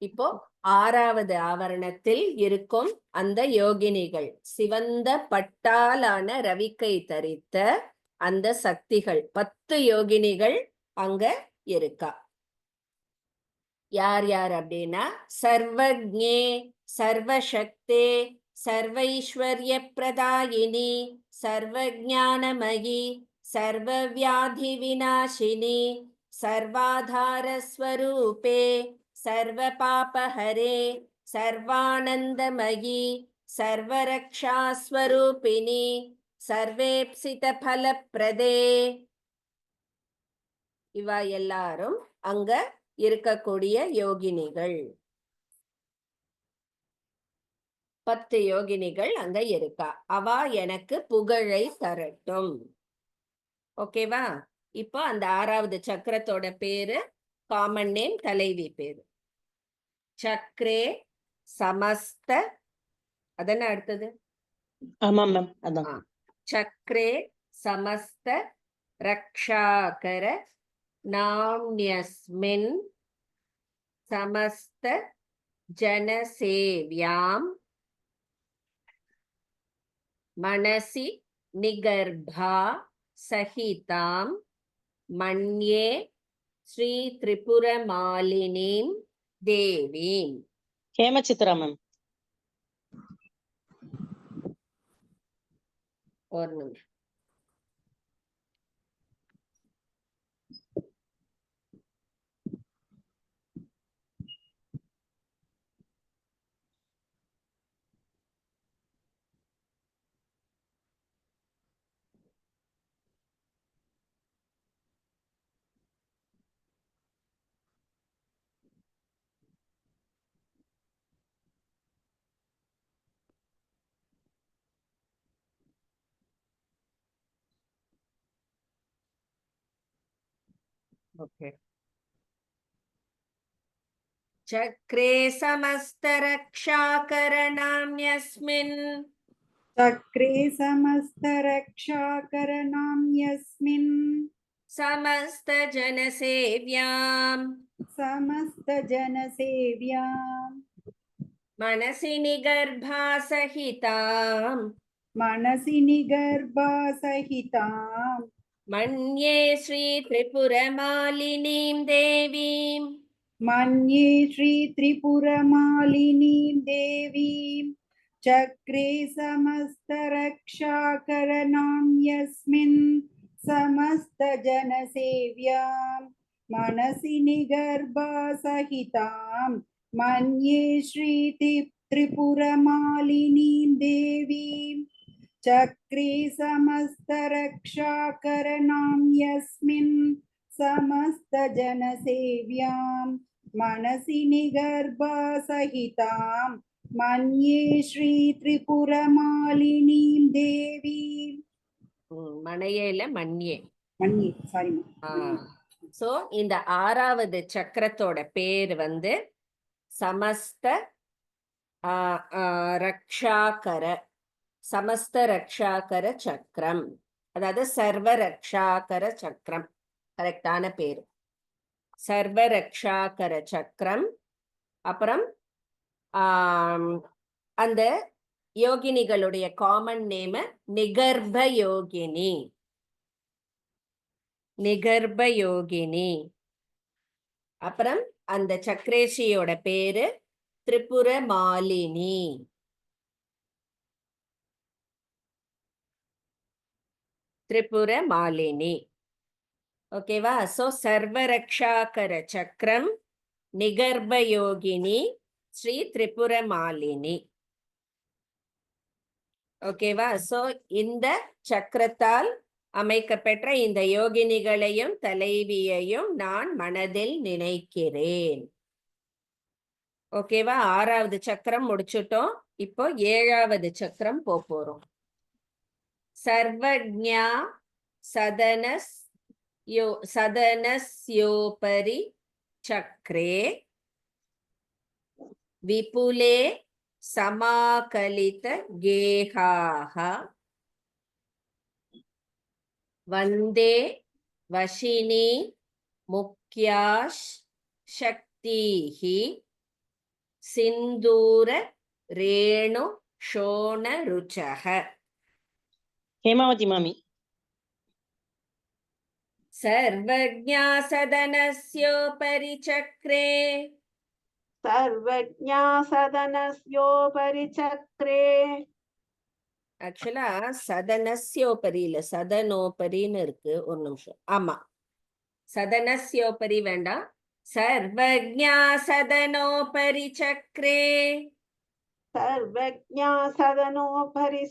இப்போ 6வது ஆவரணத்தில் இருக்கும் அந்த யோகினிகள் சிவந்த பட்டாலான ரவிக்கை தரித்த அந்த சக்திகள் 10 யோகினிகள் அங்க இருக்கா. யார் யார் அப்படின்னா சர்வஜ்ஞே சர்வசக்தே சர்வைஸ்வர்ய பிரதாயினி சர்வஜானமயி சர்வவியாதி விநாசினி சர்வாதார ஸ்வரூபே சர்வபாபஹரே சர்வானந்தமயி சர்வரக்ஷாஸ்வரூபிணி சர்வேப்சித பலப்பிரதே. இவ எல்லாரும் அங்க இருக்கக்கூடிய யோகினிகள். 10 யோகினிகள் அங்க இருக்கா. அவ எனக்கு புகழை தரட்டும். ஓகேவா? இப்போ அந்த 6வது சக்கரத்தோட பேரு காமன் நேம் தலைவி பேரு சக்ரே சமஸ்த. அதென்ன அடுத்தது?
ஆமா மேம் அதான்.
சக்ரே சமஸ்த ரக்ஷாகர நாம்யஸ்மின் சமஸ்த ஜனசேவ்யாம் மனசி நிகர்பா சஹிதாம் மன்யே ஸ்ரீ திரிபுரமாலினீம் தேவீம்.
ஹேமசித்ரா மேம்.
ஒரு நிமிஷம். Okay. चक्रे समस्तरक्षाकरणाम्यस्मिन्
चक्रे समस्तरक्षाकरणां यस्मिन्
समस्तजनसेव्याम्
समस्तजनसेव्यां
मनसि निगर्भासहिताम्
मनसि निगर्भासहितां
मन्ये श्रीत्रिपुरमालिनीं देवीम्
मन्ये श्रीत्रिपुरमालिनीं देवीं चक्रे समस्तरक्षाकरणां यस्मिन् समस्तजनसेव्यां मनसि निगर्भासहितां मन्ये श्रीत्रिपुरमालिनीं देवीं चक्रे समस्तरक्षाकरणां यस्मिन् समस्तजनसेव्यां मनसि निगर्भासहितां मन्ये श्रीत्रिपुरमालिनीं देवीं
மனையில மன்யே.
மன்யே சாரி
சோ இந்த ஆறாவது சக்கரத்தோட பேர் வந்து சமஸ்த ரக்ஷாகர சமஸ்த ரக்ஷாகர சக்கரம், அதாவது சர்வ ரக்ஷாகர சக்கரம் கரெக்டான பேரு. சர்வ ரக்ஷாகர சக்கரம். அப்புறம் அந்த யோகினிகளுடைய காமன் நேம் நிகர்ப யோகினி. நிகர்ப யோகினி. அப்புறம் அந்த சக்கரேஷியோட பேரு திரிபுர மாலினி. திரிபுர மாலினி. ஓகேவா? சோ சர்வரக்ஷாகர சக்கரம், நிகர்ப யோகினி, ஸ்ரீ திரிபுர மாலினி. ஓகேவா? சோ இந்த சக்கரத்தால் அமைக்கப்பெற்ற இந்த யோகினிகளையும் தலைவியையும் நான் மனதில் நினைக்கிறேன். ஓகேவா? ஆறாவது சக்கரம் முடிச்சுட்டோம். இப்போ ஏழாவது சக்கரம் போறோம். சர்வஜ்ஞா சதனஸ்யோபரி சக்ரே விபுலே சமாகலித கேஹாஹ வந்தே வசினி முக்யாஷ் சக்திஹி சிந்தூர ரேணு ஷோண ருச்சக.
ஹேமாவதி மாமி.
सर्वज्ञा सदनस्योपरि चक्रे
सर्वज्ञा सदनस्योपरि चक्रे.
ஆக்சுவலா சதனஸ்யோபரி இல்ல சதனோபரின்னு இருக்கு. ஒரு நிமிஷம். ஆமா, சதனஸ்யோபரி வேண்டாம். சர்வஜ்ஞா சதனோபரி சக்ரே.
सर्वज्ञा सदनोपरि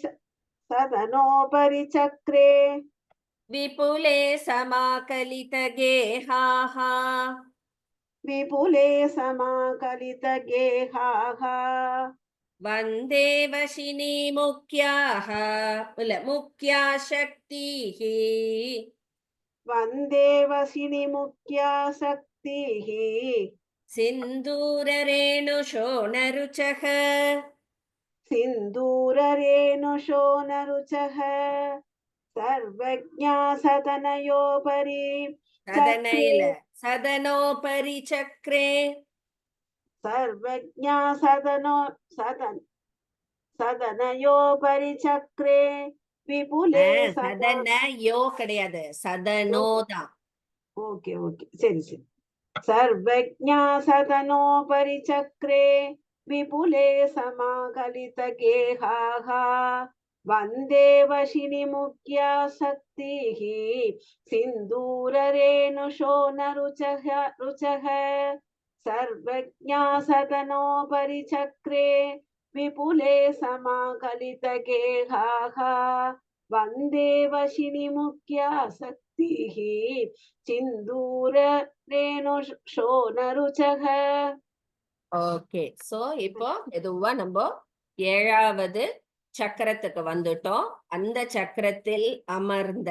सदनोपरि चक्रे
विपुले समाकलित गेहाः
विपुले समाकलित गेहाः
वन्दे वशिनी मुख्याः मुख्या शक्तिः
वन्दे वशिनी मुख्या शक्तिः
सिन्दूररेणुशोणरुचः
सिन्दूररेणुशोणरुचः सर्वज्ञा सदनयोपरि
सदनोपरि चक्रे
सर्वज्ञा सदनयोपरि चक्रे विपुले
सदनयो கிடையாது, சதனோதான்.
ओके ओके சரி சரி. सर्वज्ञा सदनोपरि चक्रे विपुले समाकलित गेहाः वन्दे वशिनी मुख्या शक्तिः सिन्दूररेणुशोणरुचः सर्वज्ञा सदनोपरि चक्रे विपुले समाकलित गेहाः वन्दे वशिनी मुख्या शक्तिः सिन्दूररेणुशोणरुचः.
ஓகே, சோ இப்போ மெதுவா நம்ம ஏழாவது சக்கரத்துக்கு வந்துட்டோம். அந்த சக்கரத்தில் அமர்ந்த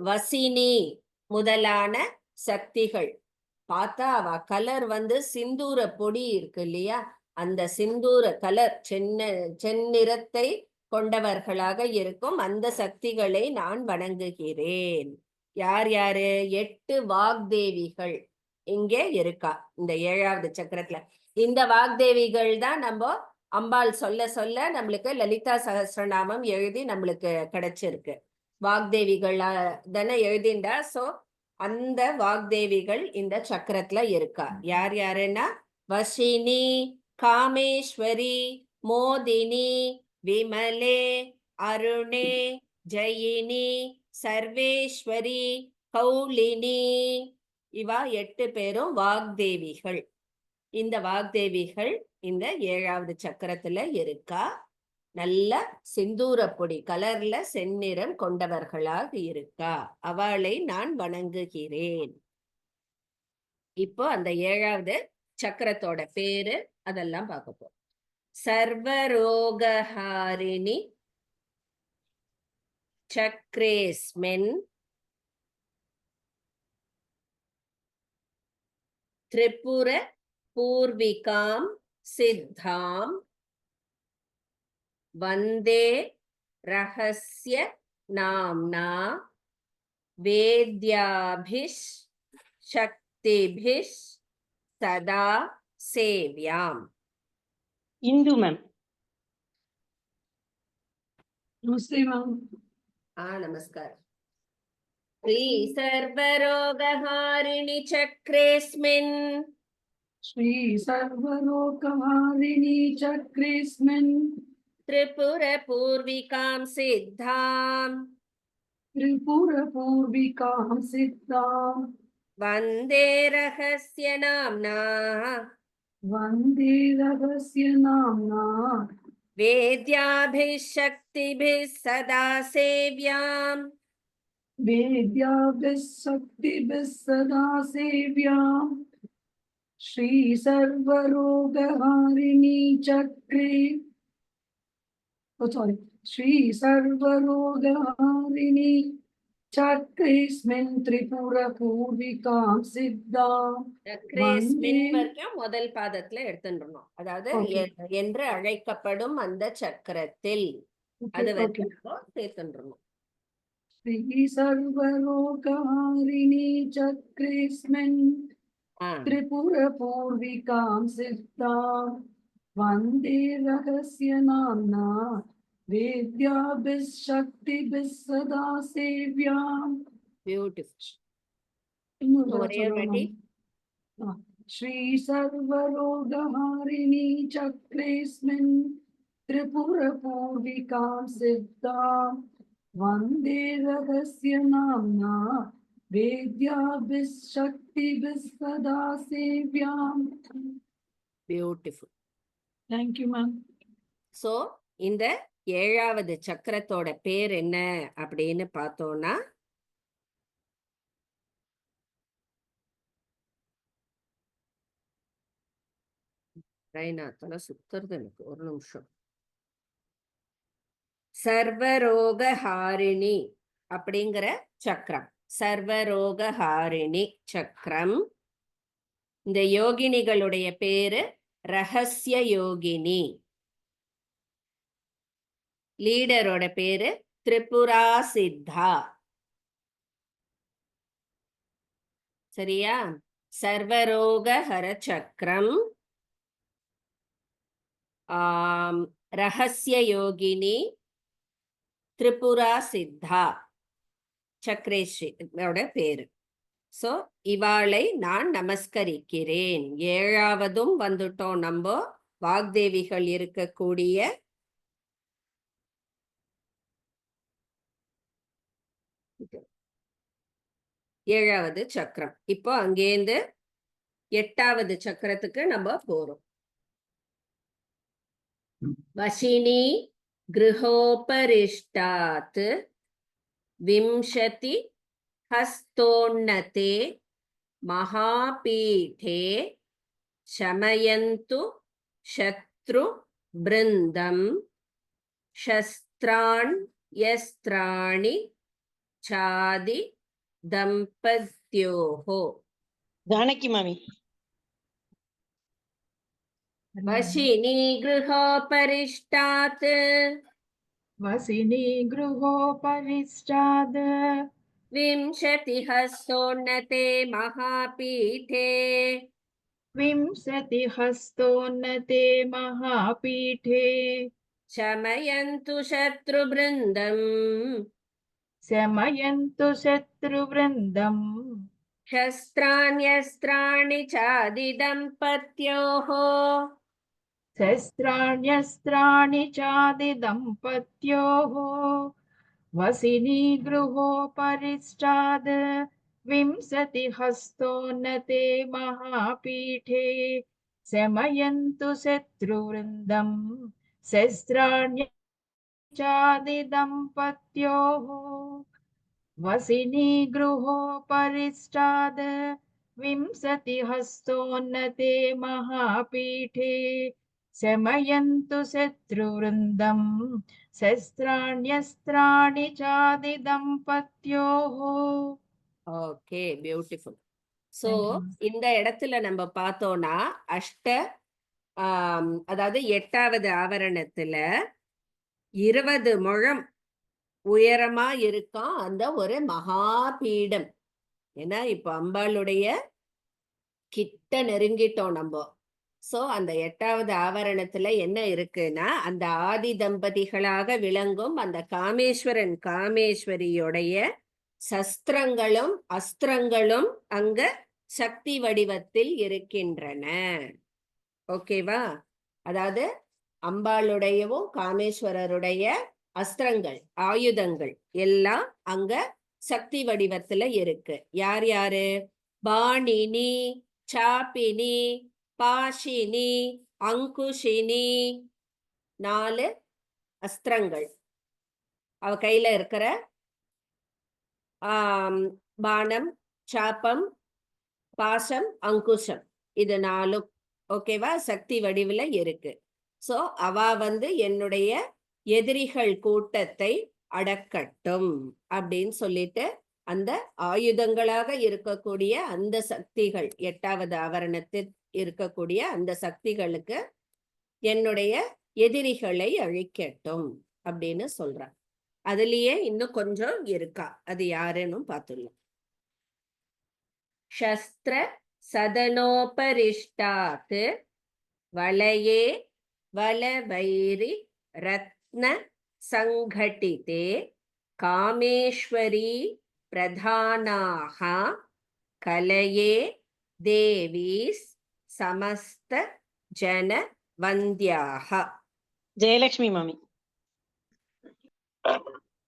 வசினி முதலான சக்திகள். பார்த்தா அவ கலர் வந்து சிந்தூர பொடி இருக்கு இல்லையா, அந்த சிந்தூர கலர் செந்நிறத்தை கொண்டவர்களாக இருக்கும் அந்த சக்திகளை நான் வணங்குகிறேன். யார் யாரு? 8 வாக்தேவிகள் இங்கே இருக்கா இந்த 7வது சக்கரத்துல. இந்த வாக்தேவிகள் தான் நம்ம அம்பாள் சொல்ல சொல்ல நம்மளுக்கு லலிதா சகஸ்ரநாமம் எழுதி நம்மளுக்கு கிடைச்சிருக்கு. வாக்தேவிகள் தானே எழுதிண்டா. சோ அந்த வாக்தேவிகள் இந்த சக்கரத்துல இருக்கா. யார் யாருன்னா வசினி, காமேஸ்வரி, மோதினி, விமலே, அருணே, ஜெயினி, சர்வேஸ்வரி, கௌலினி. இவா 8 பேரும் வாக்தேவிகள். இந்த வாக்தேவிகள் இந்த 7வது சக்கரத்துல இருக்கா. நல்ல சிந்தூர பொடி கலர்ல செந்நிறம் கொண்டவர்களாக இருக்கா. அவளை நான் வணங்குகிறேன். இப்போ அந்த 7வது சக்கரத்தோட பேரு அதெல்லாம் பார்க்க போறோம். சர்வரோகஹாரிணி சக்ரேஸ்மின் திரிபுர பூர்விகாம் சித்தாம் வந்தே ரகஸ்ய நாம்னா வேத்யாபிஷ் சக்திபிஷ் சதா சேவ்யாம்.
இந்து மேம்.
நமஸ்தே மேம்.
நமஸ்கார். ஸ்ரீ சர்வரோகஹாரிணி சக்ரேஸ்மின்
ஸ்ரீ சர்வரோகஹாரிணி சக்ரேஸ்மின்
திரிபுர பூர்விகாம் சித்தாம்
திரிபுர பூர்விகாம் சித்தாம்
வந்தே ரகஸ்ய நாம்னா
வந்தே ரகஸ்ய நாம்னா
வேத்யாபிஷ் சக்திபிஷ் சதா சேவ்யாம்.
வேத்யாபிஷ் சக்திபிஷ் சதா சேவ்யாம். ஸ்ரீ சர்வரோகஹாரிணி சக்ரே ஸ்ரீ சர்வரோகஹாரிணி சக்ரேஸ்மின் திரிபுர பூர்விகாம் சித்தாம்.
சக்ரேஸ்மின் வரைக்கும் முதல் பாதத்துல எடுத்துடணும். அதாவது என்று அழைக்கப்படும் அந்த சக்கரத்தில் அது வரைக்கும் சேர்த்துடணும்.
ஸ்ரீ சர்வரோகஹாரிணி சக்ரேஸ்மின் திரிபுர பூர்விகாம் சித்தாம் வந்தே ரகஸ்ய நாம்னா வேத்யாபிஷ் சக்திபிஷ் சதா சேவ்யாம்.
பியூட்டிஃபுல்.
ஸ்ரீ சர்வரோகஹாரிணி சக்ரேஸ்மின் திரிபுர பூர்விகாம் சித்தாம் வந்தே ரகஸ்ய நாம்னா வேத்யாபிஷ் சக்திபிஷ் சதா சேவ்யாம்.
பியூட்டிஃபுல்.
Thank you ma'am.
சோ இந்த 7வது சக்கரத்தோட பேர் என்ன அப்படின்னு பார்த்தோம்னா சுத்துறது எனக்கு ஒரு நிமிஷம். சர்வரோகஹாரிணி அப்படிங்கிற சக்கரம். சர்வரோகஹாரிணி சக்கரம். இந்த யோகினிகளுடைய பேரு ரகசிய யோகினி. லீடரோட பேரு திரிபுரா சித்தா. சரியா? சர்வரோகஹர சக்கரம், ரகசிய யோகினி, திரிபுரா சித்தா, சக்ரேஸ்வரியோட பேரு. சோ இவாளை நான் நமஸ்கரிக்கிறேன். 7வதும் வந்துட்டோம். நம்ம வாக்தேவிகள் இருக்கக்கூடிய 7வது சக்கரம். இப்போ அங்கேருந்து 8வது சக்கரத்துக்கு நம்ம போறோம். வசினி கிருஹோபரிஷ்டாத் விம்சதி ஹஸ்தோன்னதே மகாபீடே சமயந்து சத்ரு பிருந்தம் சஸ்திரான் யஸ்திராணி சாதி தம்பத்யானாம். शक्त्योः
ஜானகி மாமி.
वशिनी गृहोपरिष्टात्
वसिनी गृहोपरिष्टाद्
विंशतिहस्तोन्नते महापीठे
विंशतिहस्तोन्नते महापीठे
शमयन्तु शत्रुवृन्दम्
शमयन्तु शत्रुवृन्दम्
शस्त्राण्यस्त्राणि चादिदम्पत्योः
शस्त्राण्यस्त्राणि चादिदम्पत्योः वसिनी गृहोपरिष्टाद् विंशतिहस्तोन्नते महापीठे शमयन्तु शत्रुवृन्दम् शस्त्राण्य चादिदम्पत्योः वसिनी गृहोपरिष्टाद् विंशतिहस्तोन्नते महापीठे शमयन्तु शत्रुवृन्दम् शस्त्राण्यस्त्राणि चादिदम्पत्योः.
Okay, beautiful. ஸோ இந்த இடத்துல நம்ம பார்த்தோம்னா அதாவது 8வது ஆவரணத்துல 20 முழம் உயரமா இருக்கான் அந்த ஒரு மகாபீடம். ஏன்னா இப்ப அம்பாளுடைய கிட்ட நெருங்கிட்டோம் நம்ம. சோ அந்த 8வது ஆவரணத்துல என்ன இருக்குன்னா, அந்த ஆதி தம்பதிகளாக விளங்கும் அந்த காமேஸ்வரன் காமேஸ்வரியுடைய சஸ்திரங்களும் அஸ்திரங்களும் அங்க சக்தி வடிவத்தில் இருக்கின்றன. ஓகேவா? அதாவது அம்பாளுடையவும் காமேஸ்வரருடைய அஸ்திரங்கள் ஆயுதங்கள் எல்லாம் அங்க சக்தி வடிவத்துல இருக்கு. யார் யாரு? பாணினி, சாப்பினி, பாஷினி, அங்குஷினி, 4 அஸ்திரங்கள். அவ கையில இருக்கிற பானம், சாப்பம், பாசம், அங்குஷம், இது 4 ஓகேவா சக்தி வடிவில் இருக்கு. சோ அவ என்னுடைய எதிரிகள் கூட்டத்தை அடக்கட்டும் அப்படின்னு சொல்லிட்டு அந்த ஆயுதங்களாக இருக்கக்கூடிய அந்த சக்திகள் 8வது ஆவரணத்தில் இருக்கக்கூடிய அந்த சக்திகளுக்கு என்னுடைய எதிரிகளை அழிக்கட்டும் அப்படின்னு சொல்றான். அதுலயே இன்னும் கொஞ்சம் இருக்கா, அது யாருன்னு பார்த்துடலாம். சஸ்திர சதனோபரிஷ்டாத் வலயே வலவைரி ரத்ன சங்கட்டிதே காமேஸ்வரி பிரதானாக கலயே தேவீஸ் சமஸ்த ஜன வந்தியாக.
ஜெயலட்சுமி மாமி.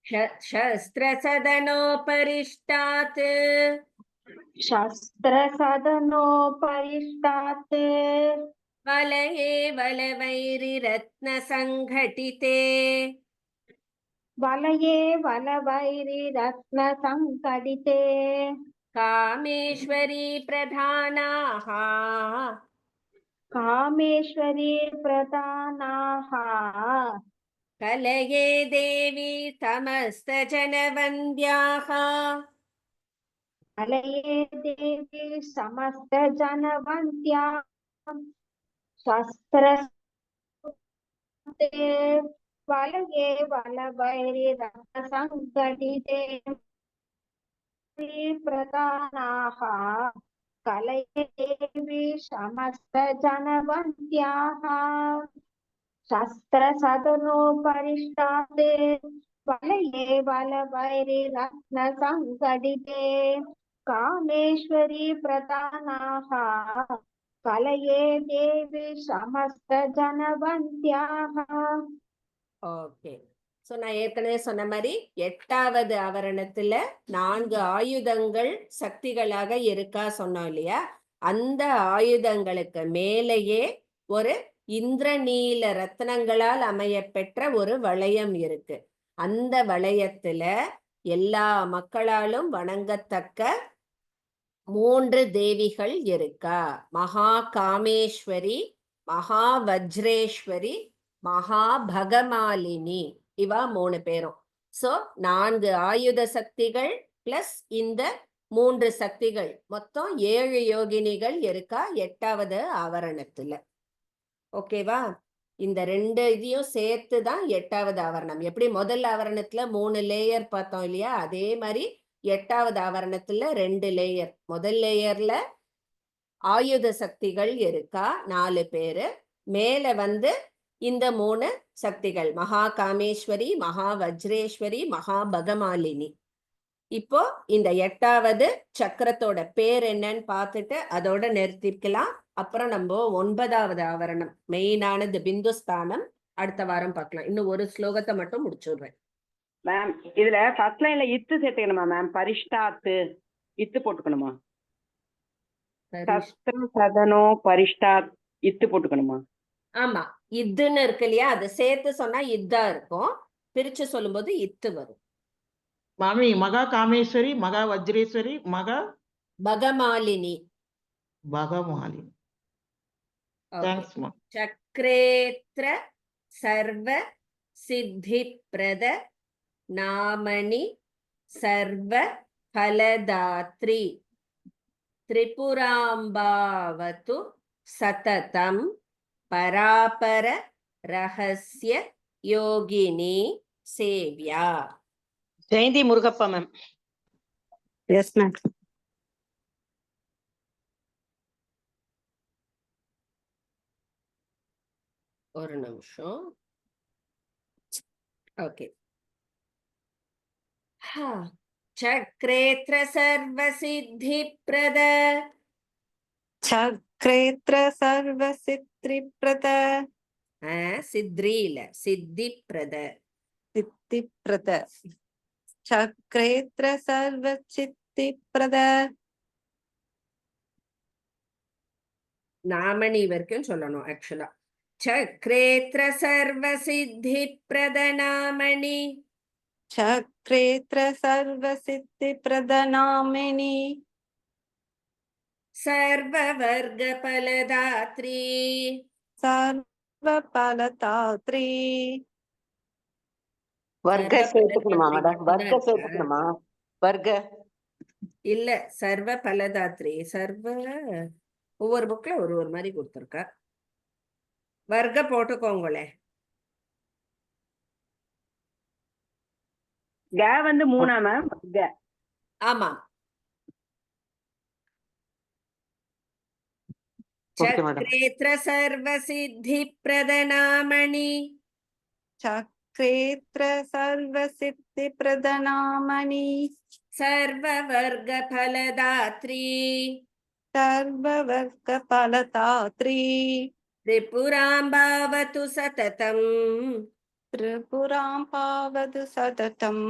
शस्त्रसदनोपरिष्टात्
शस्त्रसदनोपरिष्टात्
वलये वलवैरिरत्नसङ्घटिते
वलये वलवैरिरत्नसङ्घटिते
कामेश्वरी प्रधानाः
कामेश्वरी प्रधानाः
कलये देवी समस्तजनवन्द्याः
कलये देवी समस्तजनवन्द्याः शस्त्रते वलये वलवैरिरत्नसङ्घटिते प्रधानाः कलये देवी समस्तजनवन्द्याः शस्त्रसदनोपरिष्टात् वलये वलवैरिरत्नसङ्घटिते कामेश्वरी प्रधानाः कलये देवी समस्तजनवन्द्याः.
ஓகே. ஸோ நான் ஏற்கனவே சொன்ன மாதிரி 8வது ஆவரணத்துல 4 ஆயுதங்கள் சக்திகளாக இருக்கா சொன்னோம் இல்லையா? அந்த ஆயுதங்களுக்கு மேலேயே ஒரு இந்திரநீல ரத்னங்களால் அமையப்பெற்ற ஒரு வளையம் இருக்கு. அந்த வளையத்துல எல்லா மக்களாலும் வணங்கத்தக்க 3 தேவிகள் இருக்கா. மகா காமேஸ்வரி, மகா வஜ்ரேஸ்வரி, மகா பகமாலினி, இவா 3 பேரும். சோ 4 ஆயுத சக்திகள் பிளஸ் இந்த 3 சக்திகள், மொத்தம் 7 யோகினிகள் இருக்கா 8வது ஆவரணத்துல. ஓகேவா? இந்த 2 இதையும் சேர்த்து தான் 8வது ஆவரணம். எப்படி முதல் ஆவரணத்துல 3 லேயர் பார்த்தோம் இல்லையா, அதே மாதிரி 8வது ஆவரணத்துல 2 லேயர். முதல் லேயர்ல ஆயுத சக்திகள் இருக்கா 4 பேரு, மேல வந்து இந்த 3 சக்திகள், மகா காமேஸ்வரி, மகா வஜ்ரேஸ்வரி, மகா பகமாலினி. இப்போ இந்த 8வது சக்கரத்தோட பேர் என்னன்னு பார்த்துட்டு அதோட நிறுத்திக்கலாம். அப்புறம் நம்ம 9வது ஆவரணம் மெயினானது பிந்துஸ்தானம் அடுத்த வாரம் பார்க்கலாம். இன்னும் ஒரு ஸ்லோகத்தை மட்டும் முடிச்சுடுறேன்.
மேம் இதுல ஃபர்ஸ்ட் லைன்ல இத்து சேர்த்துக்கணுமா மேம்? பரிஷ்டாத்து இத்து போட்டுக்கணுமா? சஸ்திரம் சதனோ பரிஷ்டாத் இத்து போட்டுக்கணுமா?
ஆமா, இதுன்னு இருக்கு இல்லையா, அதை சேர்த்து சொன்னா இதா இருக்கும், பிரிச்சு சொல்லும்போது இத்து வரும்.
மாமி மகா காமேஸ்வரி, மகா வஜ்ரேஸ்வரி, மகா
பகமாலினி.
பகமாலினி. தேங்க்ஸ் மா.
சக்ரேத்ர சர்வ சித்தி பிரத நாமணி சர்வ பலதாத்ரி திரிபுராம்பாவது சததம் பராபர ரகசிய யோகினி சேவ்யா.
Jayanthi Murugappa ma'am.
Yes ma'am.
ஒரு நிமிஷம். ஓகே. சக்ரேத்ர சர்வ சித்தி பிரத.
சக்ரேத்ர சர்வ சித்தி பிரத.
சித்ரி இல்ல, சித்தி பிரத.
சித்தி பிரத. சக்ரேத்ர சர்வ சித்தி பிரத.
நாமணி வரைக்கும் சொல்லணும் ஆக்சுவலா. சக்ரேத்ர சர்வ சித்தி பிரத நாமணி.
சக்ரேத்ர சர்வ சித்தி பிரத நாமினி.
சர்வ வர்க்க பலதாத்ரி.
சர்வ பலதாத்ரி.
வர்க்க சேர்த்துக்கணுமா மேடம்? வர்க்க சேர்த்துக்கணுமா? வர்க்க
இல்ல, சர்வ பலதாத்ரி. சர்வ ஒவ்வொரு புக்ல ஒரு ஒரு மாதிரி கொடுத்துருக்கா. வர்க்க போட்டுக்கோங்களே.
க வந்து 3 மேம்?
ஆமா. சக்ரேத்ர சர்வ சித்தி பிரத நாமணி.
சக்ரேத்ர சர்வ சித்தி பிரத நாமணி.
சர்வ வர்க்க பலதாத்ரி.
சர்வ வர்க்க பலதாத்ரி.
திரிபுராம்பாவது சததம்.
திரிபுராம்பாவது சததம்.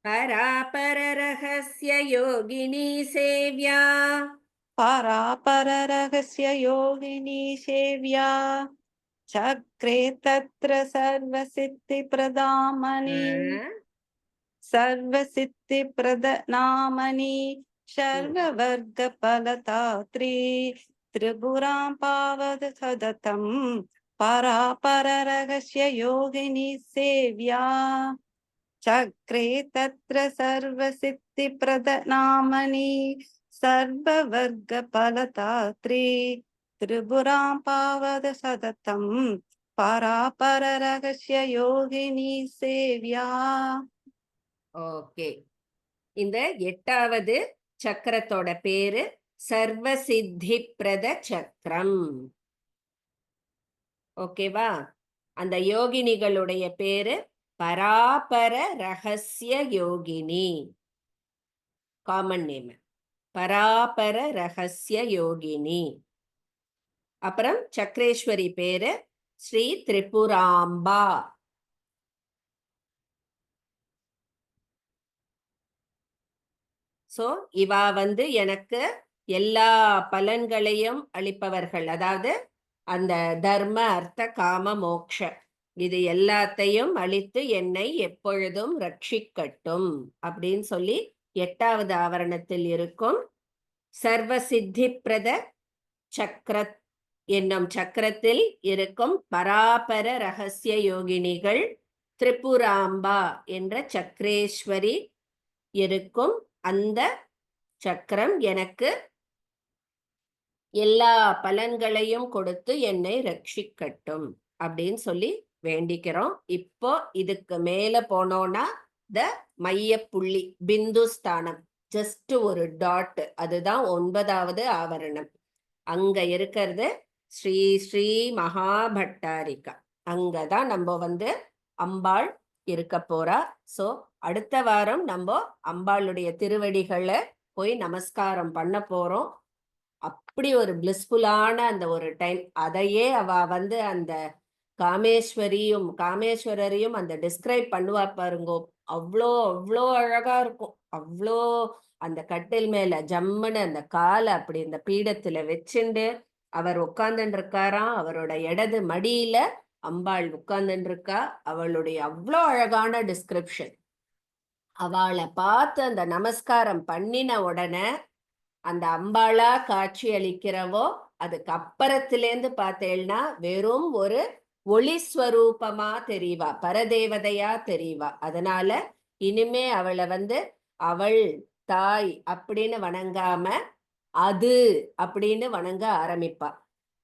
பராபர ரகசிய யோகினி சேவ்யா.
பராபர ரகசிய யோகினி சேவ்யா. சக்ரே தத்ர சர்வ சித்தி பிரதாமணி. சர்வ சித்தி பிரத நாமணி. சர்வ வர்க்க பலதாத்ரி. திரிபுராம் பாவது சததம். பராபர ரகசிய யோகினி சேவ்யா. சக்ரே தத்ர சர்வ சித்தி பிரத நாமணி. சர்வ வர்க்க பலதாத்ரி. திரிபுராம் பாவது சததம். பராபர ரகசிய யோகினி சேவ்யா.
ஓகே. இந்த 8வது சக்கரத்தோட பேரு சர்வ சித்தி பிரத சக்கரம். ஓகேவா? அந்த யோகினிகளுடைய பேரு பராபர ரகசிய யோகினி. காமன் நேம் பராபர ரகசிய யோகினி. அப்புறம் சக்ரேஸ்வரி பேரு ஸ்ரீ திரிபுராம்பா. சோ இவா வந்து எனக்கு எல்லா பலன்களையும் அளிப்பவர்கள். அதாவது அந்த தர்ம அர்த்த காம மோக்ஷ இது எல்லாத்தையும் அளித்து என்னை எப்பொழுதும் ரட்சிக்கட்டும் அப்படின்னு சொல்லி 8வது ஆவரணத்தில் இருக்கும் சர்வ சித்தி பிரத சக்கர என்னும் சக்கரத்தில் இருக்கும் பராபர ரகசிய யோகினிகள் திரிபுராம்பா என்ற சக்ரேஸ்வரி இருக்கும் அந்த சக்கரம் எனக்கு எல்லா பலன்களையும் கொடுத்து என்னை ரட்சிக்கட்டும் அப்படின்னு சொல்லி வேண்டிக்கிறோம். இப்போ இதுக்கு மேல போனோம்னா மைய புள்ளி பிந்து ஸ்தானம், ஜஸ்ட் ஒரு டாட், அதுதான் 9வது ஆவரணம். அங்க இருக்கிறது ஸ்ரீ ஸ்ரீ மகாபட்டாரிகா. அங்கதான் நம்ம அம்பாள் இருக்க போறா. சோ அடுத்த வாரம் நம்ம அம்பாளுடைய திருவடிகளை போய் நமஸ்காரம் பண்ண போறோம். அப்படி ஒரு பிளிஸ்ஃபுல்லான அந்த ஒரு டைம். அதையே அவ அந்த காமேஸ்வரரையும் அந்த டிஸ்கிரைப் பண்ணுவா பாருங்கோ. அவ்வளோ அவ்வளோ அழகா இருக்கும். அவ்வளோ அந்த கட்டில் மேல ஜம்முன்னு அந்த காலை அப்படி இந்த பீடத்துல வச்சுண்டு அவர் உட்கார்ந்துட்டு இருக்காராம். அவரோட இடது மடியில அம்பாள் உட்கார்ந்துட்டு இருக்கா. அவளுடைய அவ்வளோ அழகான டிஸ்கிரிப்ஷன். அவளை பார்த்து அந்த நமஸ்காரம் பண்ணின உடனே அந்த அம்பாளா காட்சி அளிக்கிறவோ அதுக்கு அப்புறத்திலேருந்து பார்த்தேன்னா வெறும் ஒரு ஒளிஸ்வரூபமா தெரியவா, பரதேவதையா தெரியவா. அதனால இனிமே அவளை அவள் தாய் அப்படின்னு வணங்காம அது அப்படின்னு வணங்க ஆரம்பிப்பா.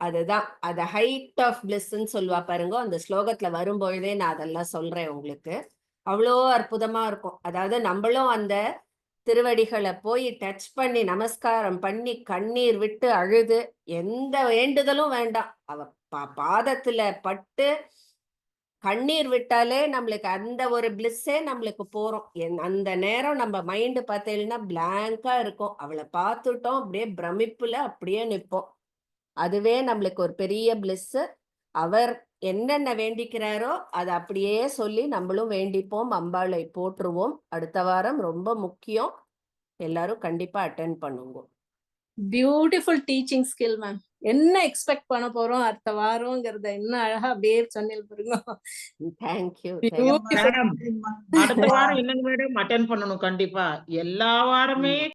அதுதான் அது ஹைட் ஆஃப் பிளிஸ்ன்னு சொல்லுவா பாருங்க. அந்த ஸ்லோகத்துல வரும்பொழுதே நான் அதெல்லாம் சொல்றேன் உங்களுக்கு. அவ்வளோ அற்புதமா இருக்கும். அதாவது நம்மளும் அந்த திருவடிகளை போய் டச் பண்ணி நமஸ்காரம் பண்ணி கண்ணீர் விட்டு அழுது எந்த வேண்டுதலும் வேண்டாம், அவ பாதத்துல பட்டு கண்ணீர் விட்டாலே நம்மளுக்கு அந்த ஒரு பிளிஸ்ஸே நம்மளுக்கு போறோம். அந்த நேரம் நம்ம மைண்டு பார்த்தேன்னா பிளாங்கா இருக்கும். அவளை பார்த்துட்டோம் அப்படியே பிரமிப்புல அப்படியே நிற்போம். அதுவே நம்மளுக்கு ஒரு பெரிய பிளிஸ். அவர் என்னென்ன வேண்டிக்கிறாரோ அதை அப்படியே சொல்லி நம்மளும் வேண்டிப்போம், அம்பாளை போற்றுவோம். அடுத்த வாரம் ரொம்ப முக்கியம், எல்லாரும் கண்டிப்பா அட்டென்ட் பண்ணுங்க.
Beautiful teaching skill ma'am. என்ன எக்ஸ்பெக்ட் பண்ண போறோம் அடுத்த வாரம்ங்கிறத இன்னும் அழகா அப்படியே சொன்னீங்க பாருங்க.
தேங்க்யூ.
மேடம் அடுத்த வாரம் என்னங்க மேடம் அட்டென்ட் பண்ணணும் கண்டிப்பா. எல்லா வாரமே